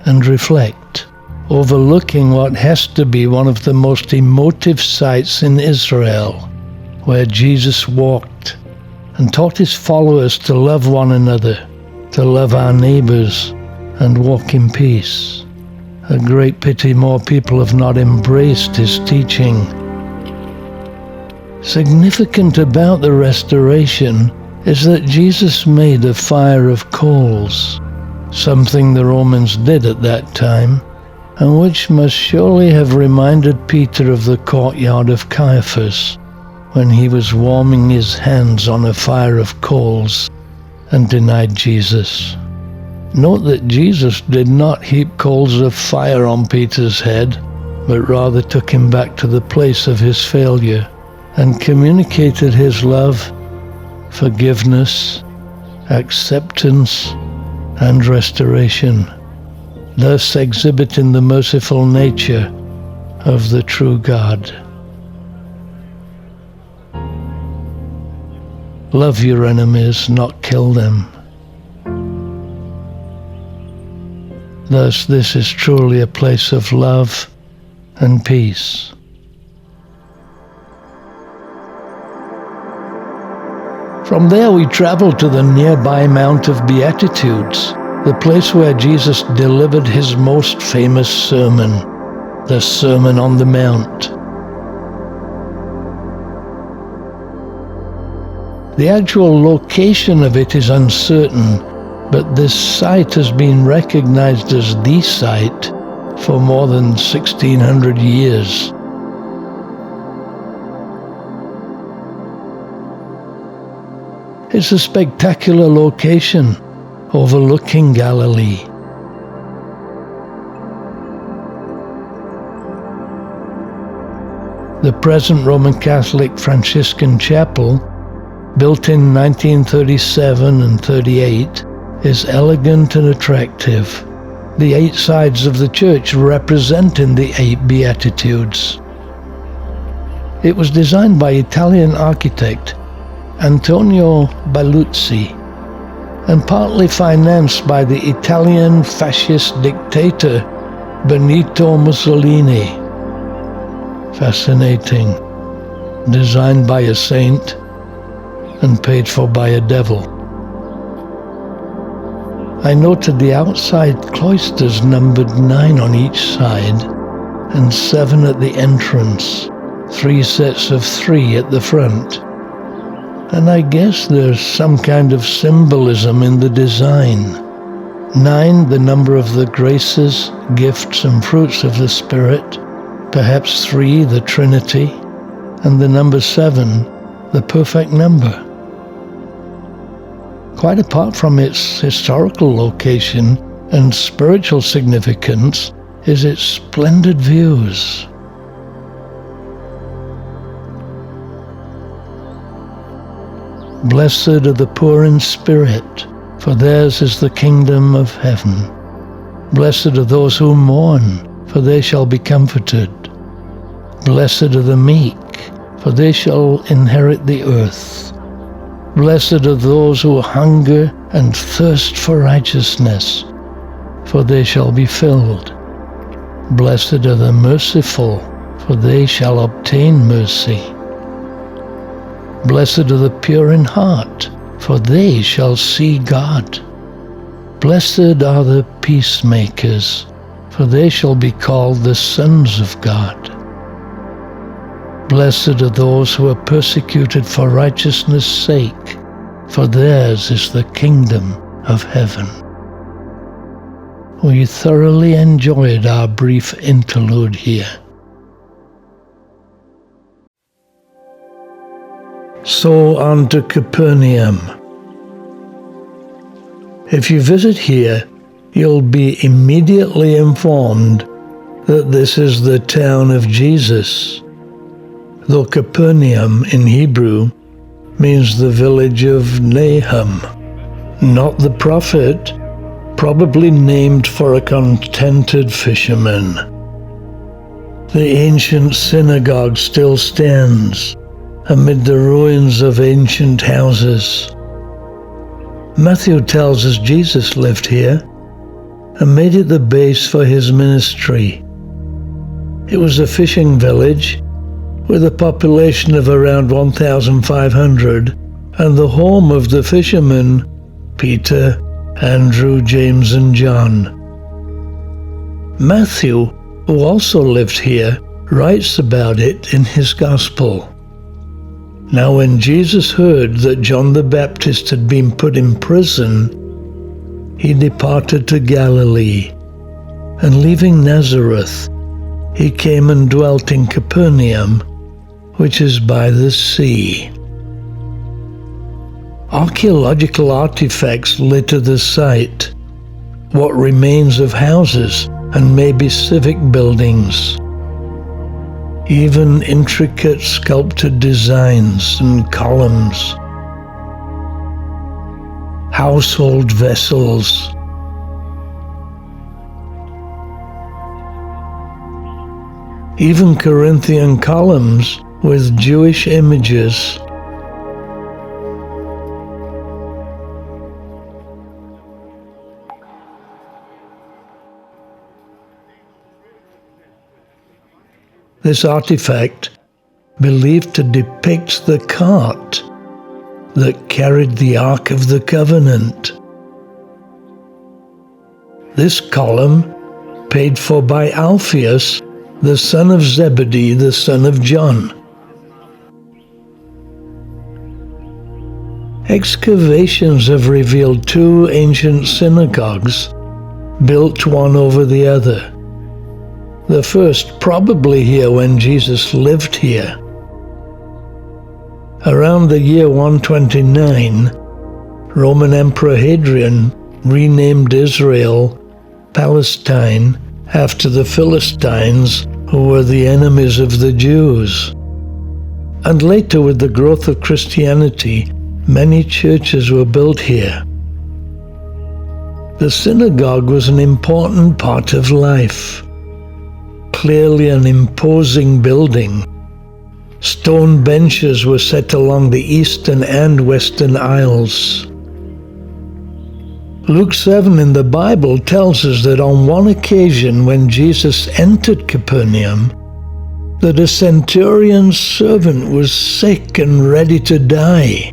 and reflect, overlooking what has to be one of the most emotive sites in Israel, where Jesus walked and taught his followers to love one another, to love our neighbors, and walk in peace. A great pity more people have not embraced his teaching. Significant about the restoration is that Jesus made a fire of coals, something the Romans did at that time, and which must surely have reminded Peter of the courtyard of Caiaphas, when he was warming his hands on a fire of coals and denied Jesus. Note that Jesus did not heap coals of fire on Peter's head, but rather took him back to the place of his failure and communicated his love, forgiveness, acceptance, and restoration, thus exhibiting the merciful nature of the true God. Love your enemies, not kill them. Thus, this is truly a place of love and peace. From there we travel to the nearby Mount of Beatitudes, the place where Jesus delivered his most famous sermon, the Sermon on the Mount. The actual location of it is uncertain, but this site has been recognized as the site for more than 1600 years. It's a spectacular location overlooking Galilee. The present Roman Catholic Franciscan chapel, built in 1937 and 38, is elegant and attractive, the 8 sides of the church representing the 8 Beatitudes. It was designed by Italian architect Antonio Baluzzi and partly financed by the Italian fascist dictator Benito Mussolini. Fascinating. Designed by a saint and paid for by a devil. I noted the outside cloisters numbered 9 on each side and 7 at the entrance, 3 sets of 3 at the front. And I guess there's some kind of symbolism in the design. 9, the number of the graces, gifts, and fruits of the Spirit. Perhaps 3, the Trinity. And the number 7, the perfect number. Quite apart from its historical location and spiritual significance is its splendid views. Blessed are the poor in spirit, for theirs is the kingdom of heaven. Blessed are those who mourn, for they shall be comforted. Blessed are the meek, for they shall inherit the earth. Blessed are those who hunger and thirst for righteousness, for they shall be filled. Blessed are the merciful, for they shall obtain mercy. Blessed are the pure in heart, for they shall see God. Blessed are the peacemakers, for they shall be called the sons of God. Blessed are those who are persecuted for righteousness' sake, for theirs is the kingdom of heaven. We thoroughly enjoyed our brief interlude here. So on to Capernaum. If you visit here, you'll be immediately informed that this is the town of Jesus, though Capernaum in Hebrew means the village of Nahum, not the prophet, probably named for a contented fisherman. The ancient synagogue still stands amid the ruins of ancient houses. Matthew tells us Jesus lived here and made it the base for his ministry. It was a fishing village with a population of around 1,500 and the home of the fishermen Peter, Andrew, James, and John. Matthew, who also lived here, writes about it in his Gospel. Now when Jesus heard that John the Baptist had been put in prison, he departed to Galilee, and leaving Nazareth, he came and dwelt in Capernaum, which is by the sea. Archaeological artifacts litter the site, what remains of houses and maybe civic buildings. Even intricate sculpted designs and columns. Household vessels. Even Corinthian columns with Jewish images. This artifact, believed to depict the cart that carried the Ark of the Covenant. This column, paid for by Alphaeus, the son of Zebedee, the son of John. Excavations have revealed two ancient synagogues, built one over the other. The first probably here when Jesus lived here. Around the year 129, Roman Emperor Hadrian renamed Israel Palestine after the Philistines, who were the enemies of the Jews. And later, with the growth of Christianity, many churches were built here. The synagogue was an important part of life. Clearly an imposing building. Stone benches were set along the eastern and western aisles. Luke 7 in the Bible tells us that on one occasion when Jesus entered Capernaum, that a centurion's servant was sick and ready to die.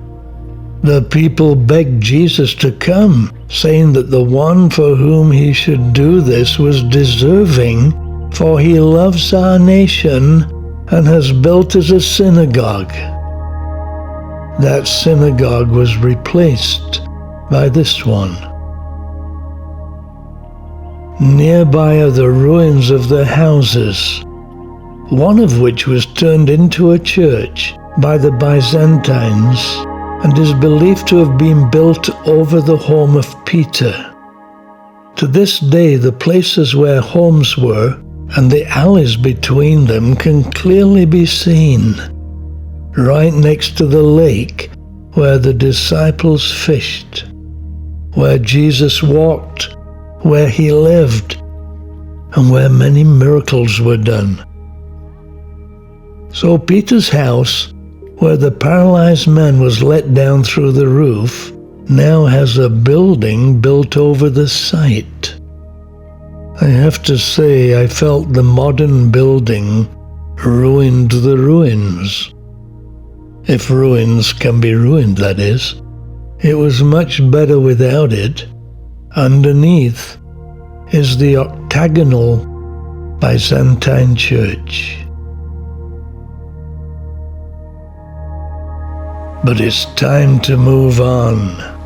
The people begged Jesus to come, saying that the one for whom he should do this was deserving, for he loves our nation and has built us a synagogue. That synagogue was replaced by this one. Nearby are the ruins of the houses, one of which was turned into a church by the Byzantines and is believed to have been built over the home of Peter. To this day, the places where homes were and the alleys between them can clearly be seen, right next to the lake where the disciples fished, where Jesus walked, where he lived, and where many miracles were done. So Peter's house, where the paralyzed man was let down through the roof, now has a building built over the site. I have to say, I felt the modern building ruined the ruins. If ruins can be ruined, that is. It was much better without it. Underneath is the octagonal Byzantine church. But it's time to move on.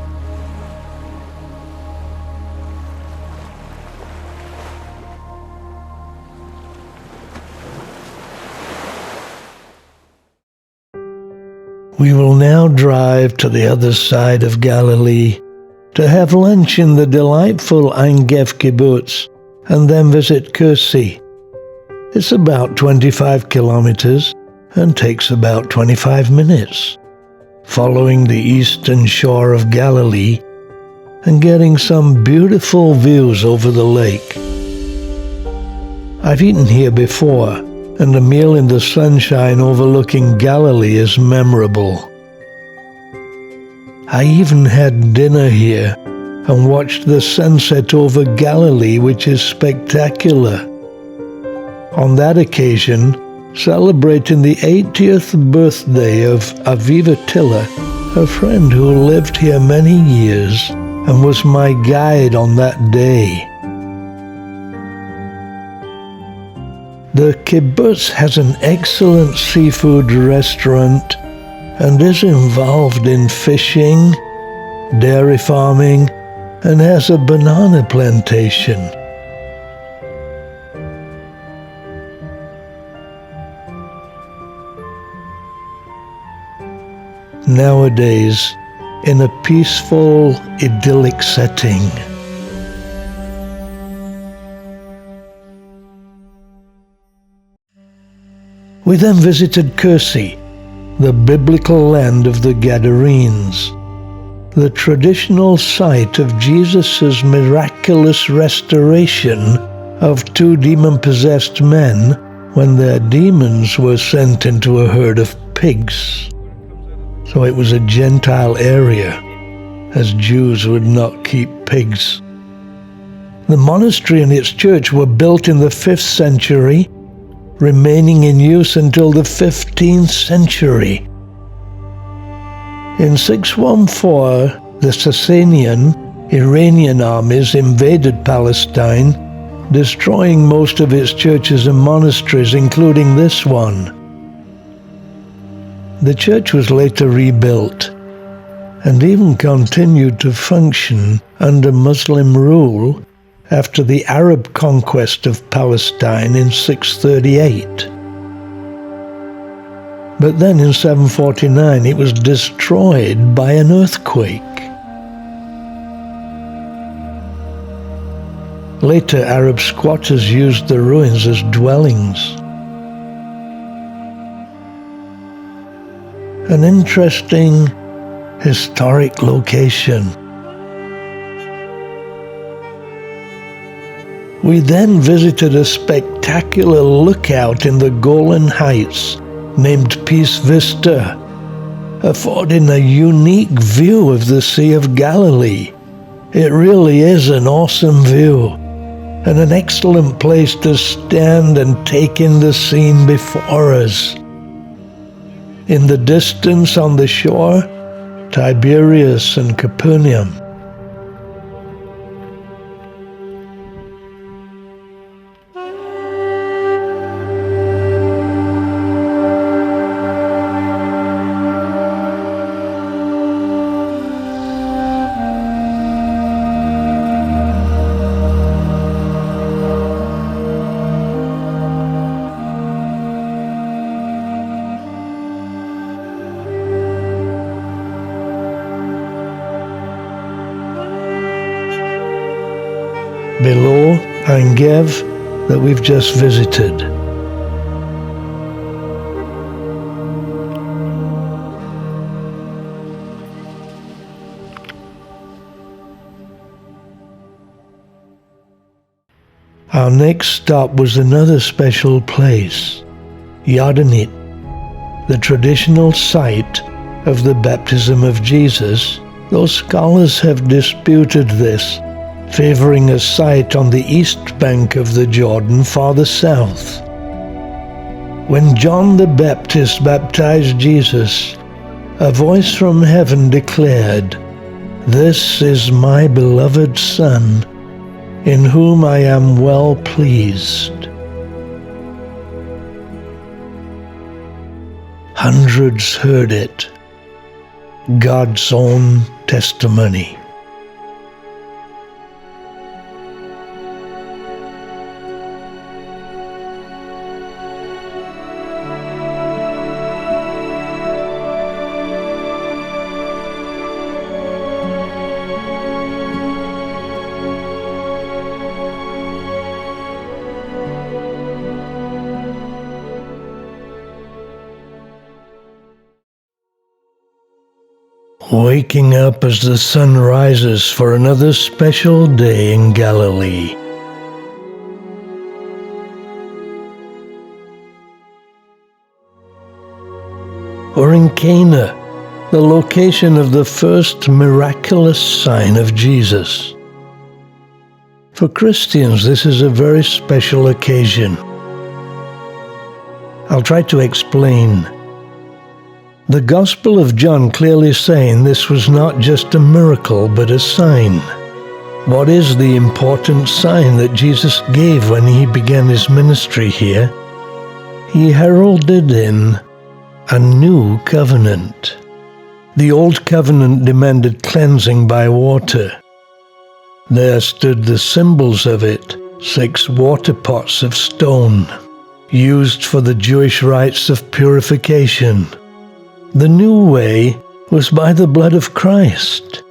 We will now drive to the other side of Galilee to have lunch in the delightful Ein Gev kibbutz and then visit Kursi. It's about 25 kilometers and takes about 25 minutes, following the eastern shore of Galilee and getting some beautiful views over the lake. I've eaten here before, and a meal in the sunshine overlooking Galilee is memorable. I even had dinner here and watched the sunset over Galilee, which is spectacular. On that occasion, celebrating the 80th birthday of Aviva Tiller, a friend who lived here many years and was my guide on that day. The kibbutz has an excellent seafood restaurant and is involved in fishing, dairy farming, and has a banana plantation. Nowadays, in a peaceful, idyllic setting. We then visited Kursi, the biblical land of the Gadarenes, the traditional site of Jesus' miraculous restoration of two demon-possessed men when their demons were sent into a herd of pigs. So it was a Gentile area, as Jews would not keep pigs. The monastery and its church were built in the 5th century, remaining in use until the 15th century. In 614, the Sasanian, Iranian armies invaded Palestine, destroying most of its churches and monasteries, including this one. The church was later rebuilt and even continued to function under Muslim rule after the Arab conquest of Palestine in 638. But then in 749 it was destroyed by an earthquake. Later Arab squatters used the ruins as dwellings. An interesting historic location. We then visited a spectacular lookout in the Golan Heights named Peace Vista, affording a unique view of the Sea of Galilee. It really is an awesome view, and an excellent place to stand and take in the scene before us. In the distance on the shore, Tiberias and Capernaum. Below Ein Gev that we've just visited. Our next stop was another special place, Yardenit, the traditional site of the baptism of Jesus, though scholars have disputed this, favoring a site on the east bank of the Jordan farther south. When John the Baptist baptized Jesus, a voice from heaven declared, "This is my beloved Son, in whom I am well pleased." Hundreds heard it, God's own testimony. Waking up as the sun rises for another special day in Galilee. or in Cana, the location of the first miraculous sign of Jesus. For Christians, this is a very special occasion. I'll try to explain. The Gospel of John clearly saying this was not just a miracle, but a sign. What is the important sign that Jesus gave when he began his ministry here? He heralded in a new covenant. The old covenant demanded cleansing by water. There stood the symbols of it, 6 water pots of stone, used for the Jewish rites of purification. The new way was by the blood of Christ.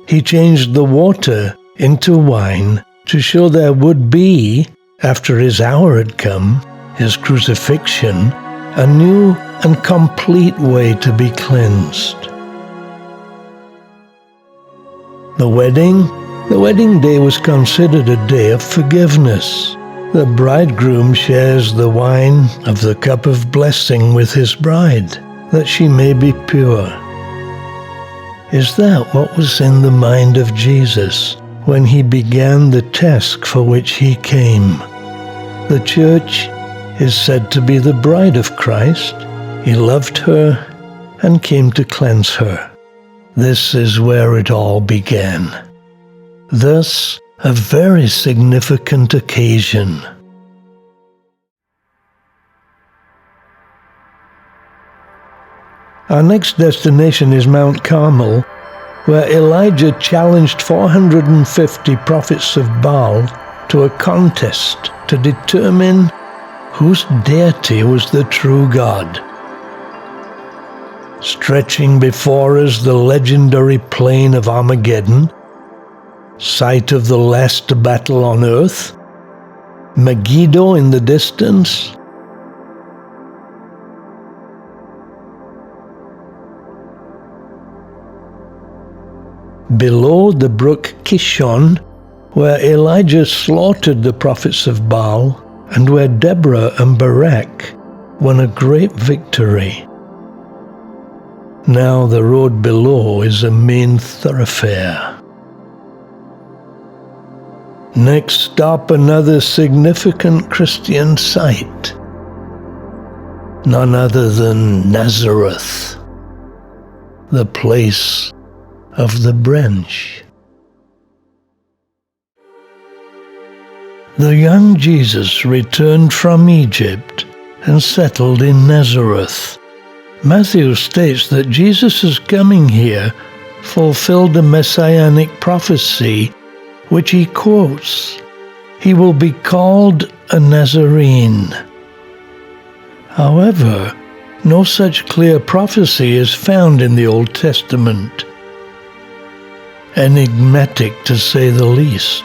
He changed the water into wine to show there would be, after his hour had come, his crucifixion, a new and complete way to be cleansed. The wedding day was considered a day of forgiveness. The bridegroom shares the wine of the cup of blessing with his bride, that she may be pure. Is that what was in the mind of Jesus when he began the task for which he came? The church is said to be the bride of Christ. He loved her and came to cleanse her. This is where it all began. Thus, a very significant occasion. Our next destination is Mount Carmel, where Elijah challenged 450 prophets of Baal to a contest to determine whose deity was the true God. Stretching before us the legendary plain of Armageddon, site of the last battle on earth, Megiddo in the distance, below the brook Kishon, where Elijah slaughtered the prophets of Baal, and where Deborah and Barak won a great victory. Now the road below is a main thoroughfare. Next stop, another significant Christian site. None other than Nazareth, the place of the branch. The young Jesus returned from Egypt and settled in Nazareth. Matthew states that Jesus' coming here fulfilled a messianic prophecy, which he quotes. He will be called a Nazarene. However, no such clear prophecy is found in the Old Testament. Enigmatic, to say the least.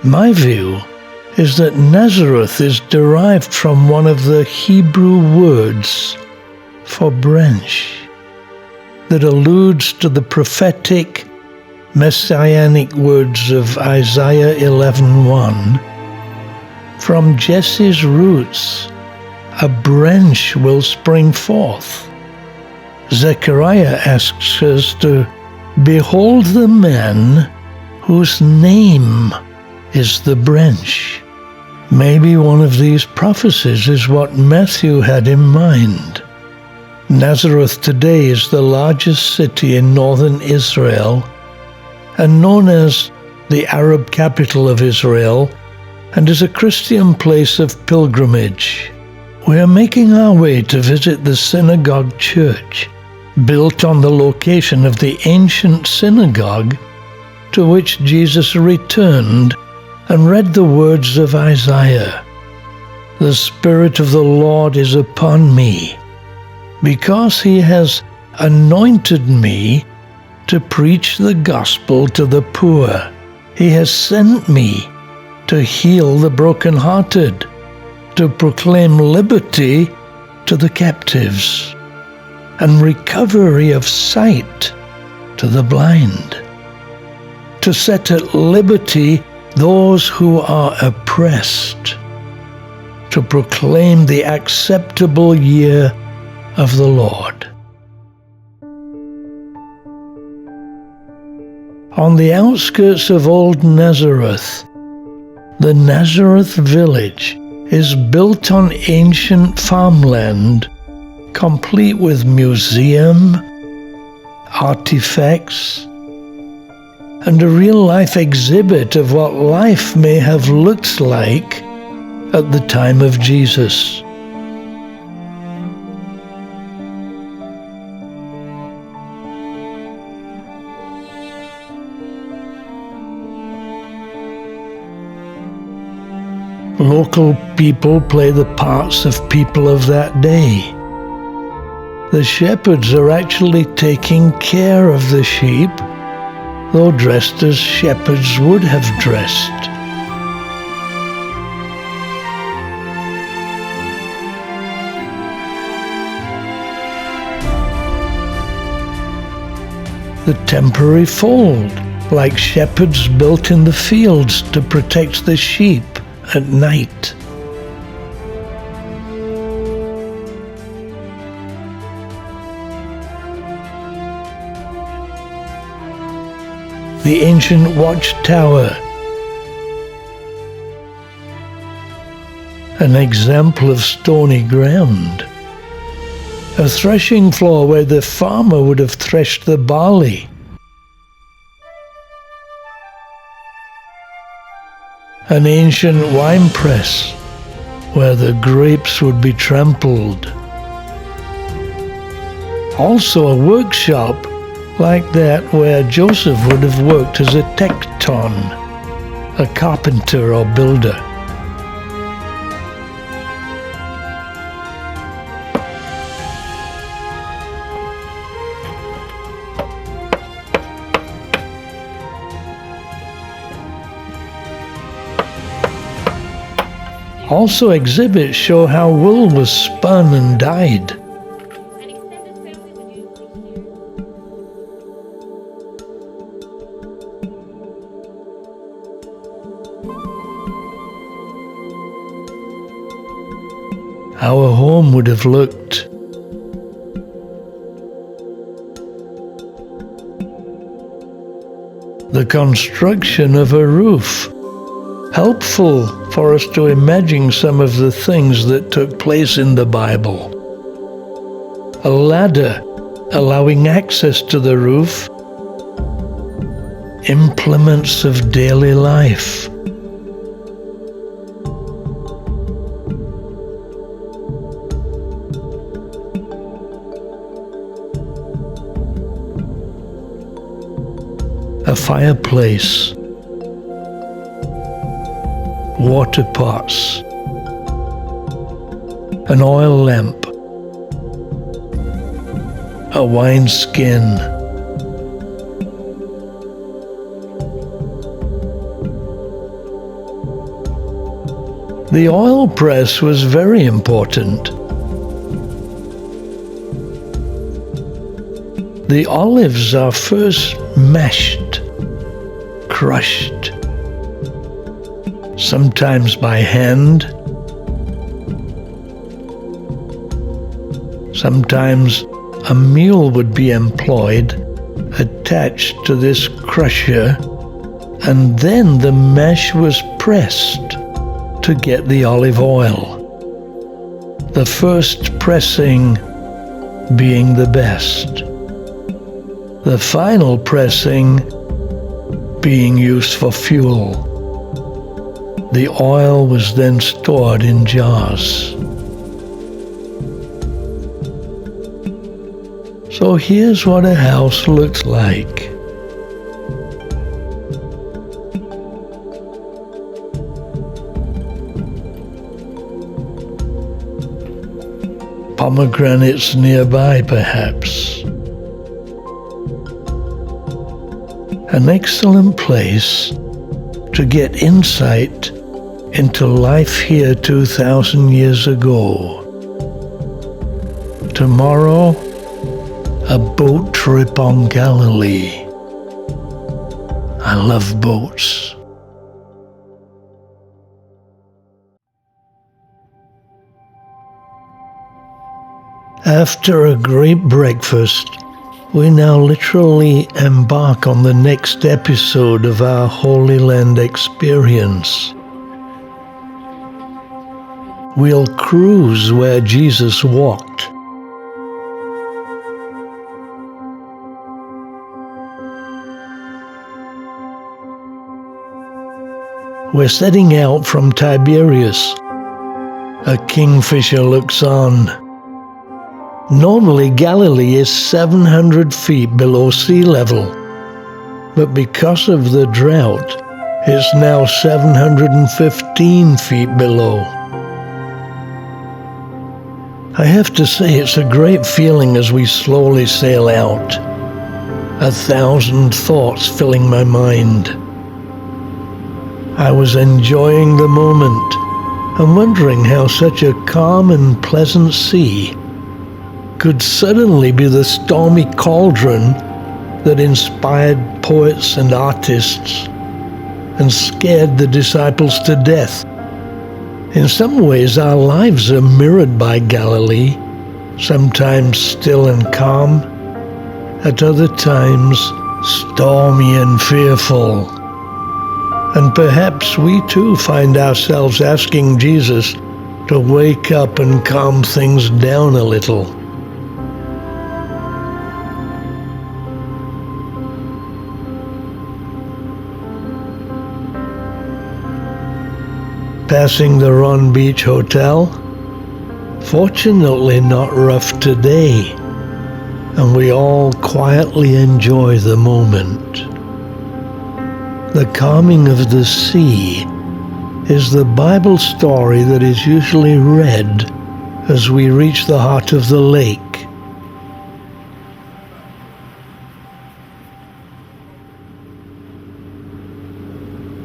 My view is that Nazareth is derived from one of the Hebrew words for branch, that alludes to the prophetic messianic words of Isaiah 11:1. From Jesse's roots, a branch will spring forth. Zechariah asks us to behold the man whose name is the branch. Maybe one of these prophecies is what Matthew had in mind. Nazareth today is the largest city in northern Israel and known as the Arab capital of Israel, and is a Christian place of pilgrimage. We are making our way to visit the synagogue church, built on the location of the ancient synagogue to which Jesus returned and read the words of Isaiah. The Spirit of the Lord is upon me, because he has anointed me to preach the gospel to the poor. He has sent me to heal the brokenhearted, to proclaim liberty to the captives, and recovery of sight to the blind, to set at liberty those who are oppressed, to proclaim the acceptable year of the Lord. On the outskirts of Old Nazareth, the Nazareth village is built on ancient farmland, complete with museum, artifacts, and a real-life exhibit of what life may have looked like at the time of Jesus. Local people play the parts of people of that day. The shepherds are actually taking care of the sheep, though dressed as shepherds would have dressed. The temporary fold, like shepherds built in the fields to protect the sheep at night. The ancient watchtower, an example of stony ground. A threshing floor where the farmer would have threshed the barley. An ancient wine press where the grapes would be trampled. Also a workshop like that where Joseph would have worked as a tekton, a carpenter or builder. Also exhibits show how wool was spun and dyed. How a home would have looked. The construction of a roof, helpful for us to imagine some of the things that took place in the Bible. A ladder allowing access to the roof. Implements of daily life. A fireplace, water pots, an oil lamp, a wineskin, the oil press was very important. The olives are first mashed, crushed, sometimes by hand, sometimes a mule would be employed attached to this crusher, and then the mash was pressed to get the olive oil. The first pressing being the best. The final pressing being used for fuel. The oil was then stored in jars. So here's what a house looks like. Pomegranates nearby, perhaps. An excellent place to get insight into life here 2,000 years ago. Tomorrow, a boat trip on Galilee. I love boats. After a great breakfast, we now literally embark on the next episode of our Holy Land experience. We'll cruise where Jesus walked. We're setting out from Tiberias. A kingfisher looks on. Normally, Galilee is 700 feet below sea level, but because of the drought, it's now 715 feet below. I have to say it's a great feeling as we slowly sail out, 1,000 thoughts filling my mind. I was enjoying the moment and wondering how such a calm and pleasant sea could suddenly be the stormy cauldron that inspired poets and artists and scared the disciples to death. In some ways, our lives are mirrored by Galilee, sometimes still and calm, at other times stormy and fearful. And perhaps we too find ourselves asking Jesus to wake up and calm things down a little. Passing the Ron Beach Hotel, fortunately not rough today, and we all quietly enjoy the moment. The calming of the sea is the Bible story that is usually read as we reach the heart of the lake.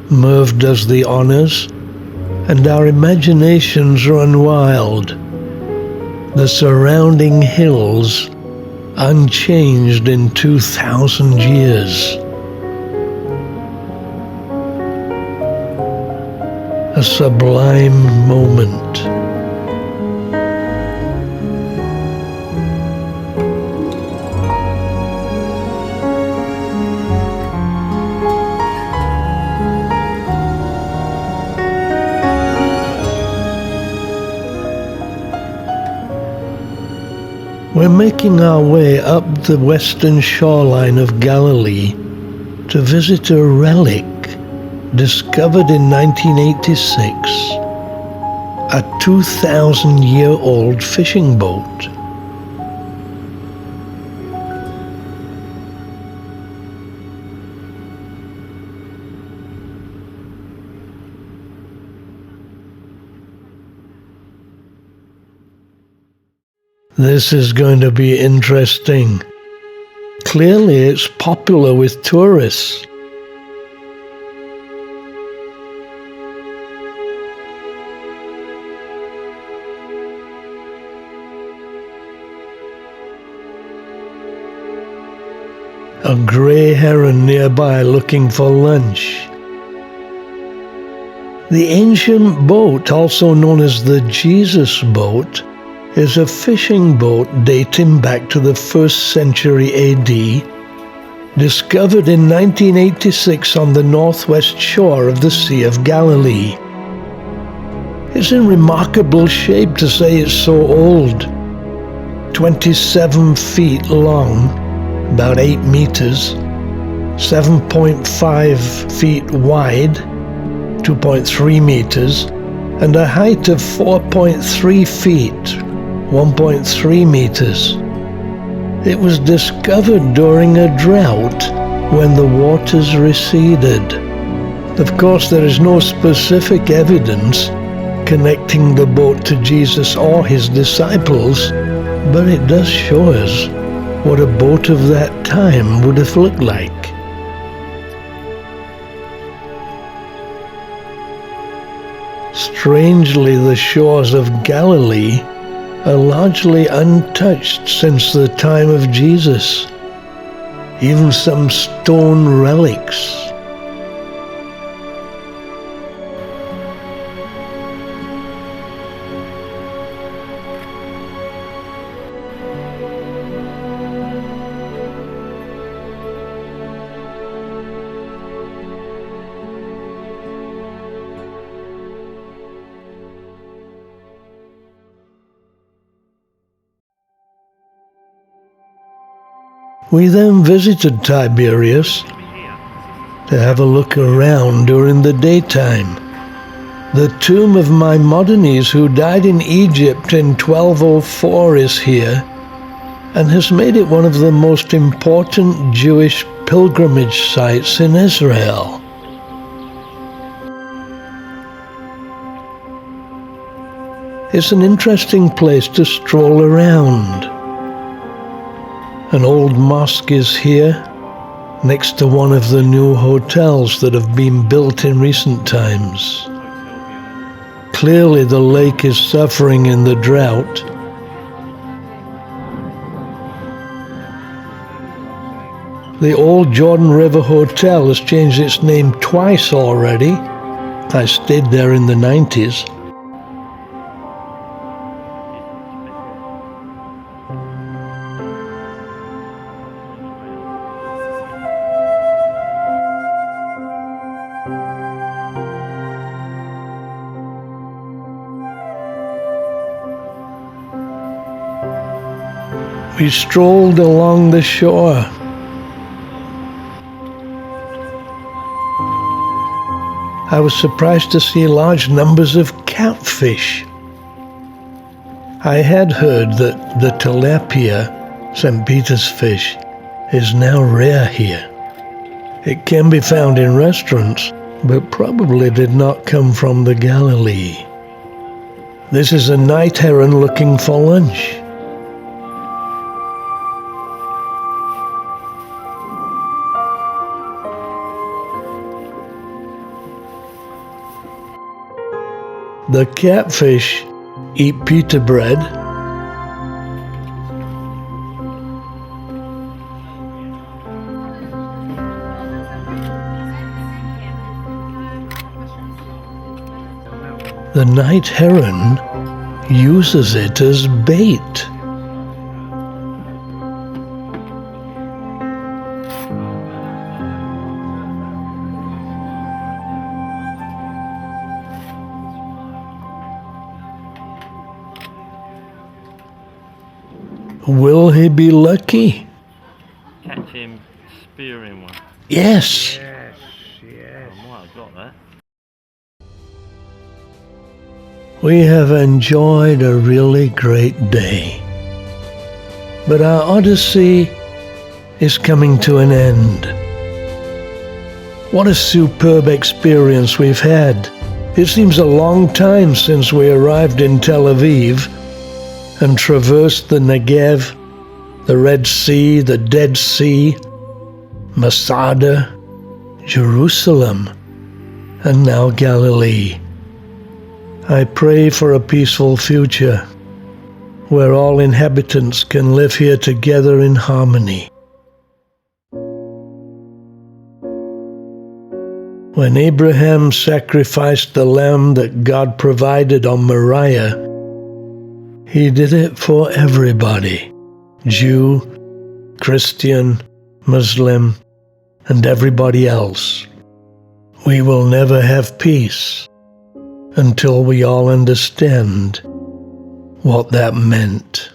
Merv does the honors, and our imaginations run wild. The surrounding hills, unchanged in 2,000 years. A sublime moment. We're making our way up the western shoreline of Galilee to visit a relic discovered in 1986, a 2,000-year-old fishing boat. This is going to be interesting. Clearly, it's popular with tourists. A grey heron nearby looking for lunch. The ancient boat, also known as the Jesus boat, is a fishing boat dating back to the 1st century AD, discovered in 1986 on the northwest shore of the Sea of Galilee. It's in remarkable shape to say it's so old. 27 feet long, about 8 meters, 7.5 feet wide, 2.3 meters, and a height of 4.3 feet, 1.3 meters. It was discovered during a drought when the waters receded. Of course, there is no specific evidence connecting the boat to Jesus or his disciples, but it does show us what a boat of that time would have looked like. Strangely, the shores of Galilee are largely untouched since the time of Jesus. Even some stone relics. We then visited Tiberias to have a look around during the daytime. The tomb of Maimonides, who died in Egypt in 1204, is here and has made it one of the most important Jewish pilgrimage sites in Israel. It's an interesting place to stroll around. An old mosque is here, next to one of the new hotels that have been built in recent times. Clearly the lake is suffering in the drought. The old Jordan River Hotel has changed its name twice already. I stayed there in the 90s. We strolled along the shore. I was surprised to see large numbers of catfish. I had heard that the tilapia, St. Peter's fish, is now rare here. It can be found in restaurants, but probably did not come from the Galilee. This is a night heron looking for lunch. The catfish eat pita bread. The night heron uses it as bait. Will he be lucky? Catch him spearing one. Yes. Yes, yes. I might have got that. We have enjoyed a really great day. But our odyssey is coming to an end. What a superb experience we've had. It seems a long time since we arrived in Tel Aviv and traversed the Negev, the Red Sea, the Dead Sea, Masada, Jerusalem, and now Galilee. I pray for a peaceful future where all inhabitants can live here together in harmony. When Abraham sacrificed the lamb that God provided on Moriah, he did it for everybody, Jew, Christian, Muslim, and everybody else. We will never have peace until we all understand what that meant.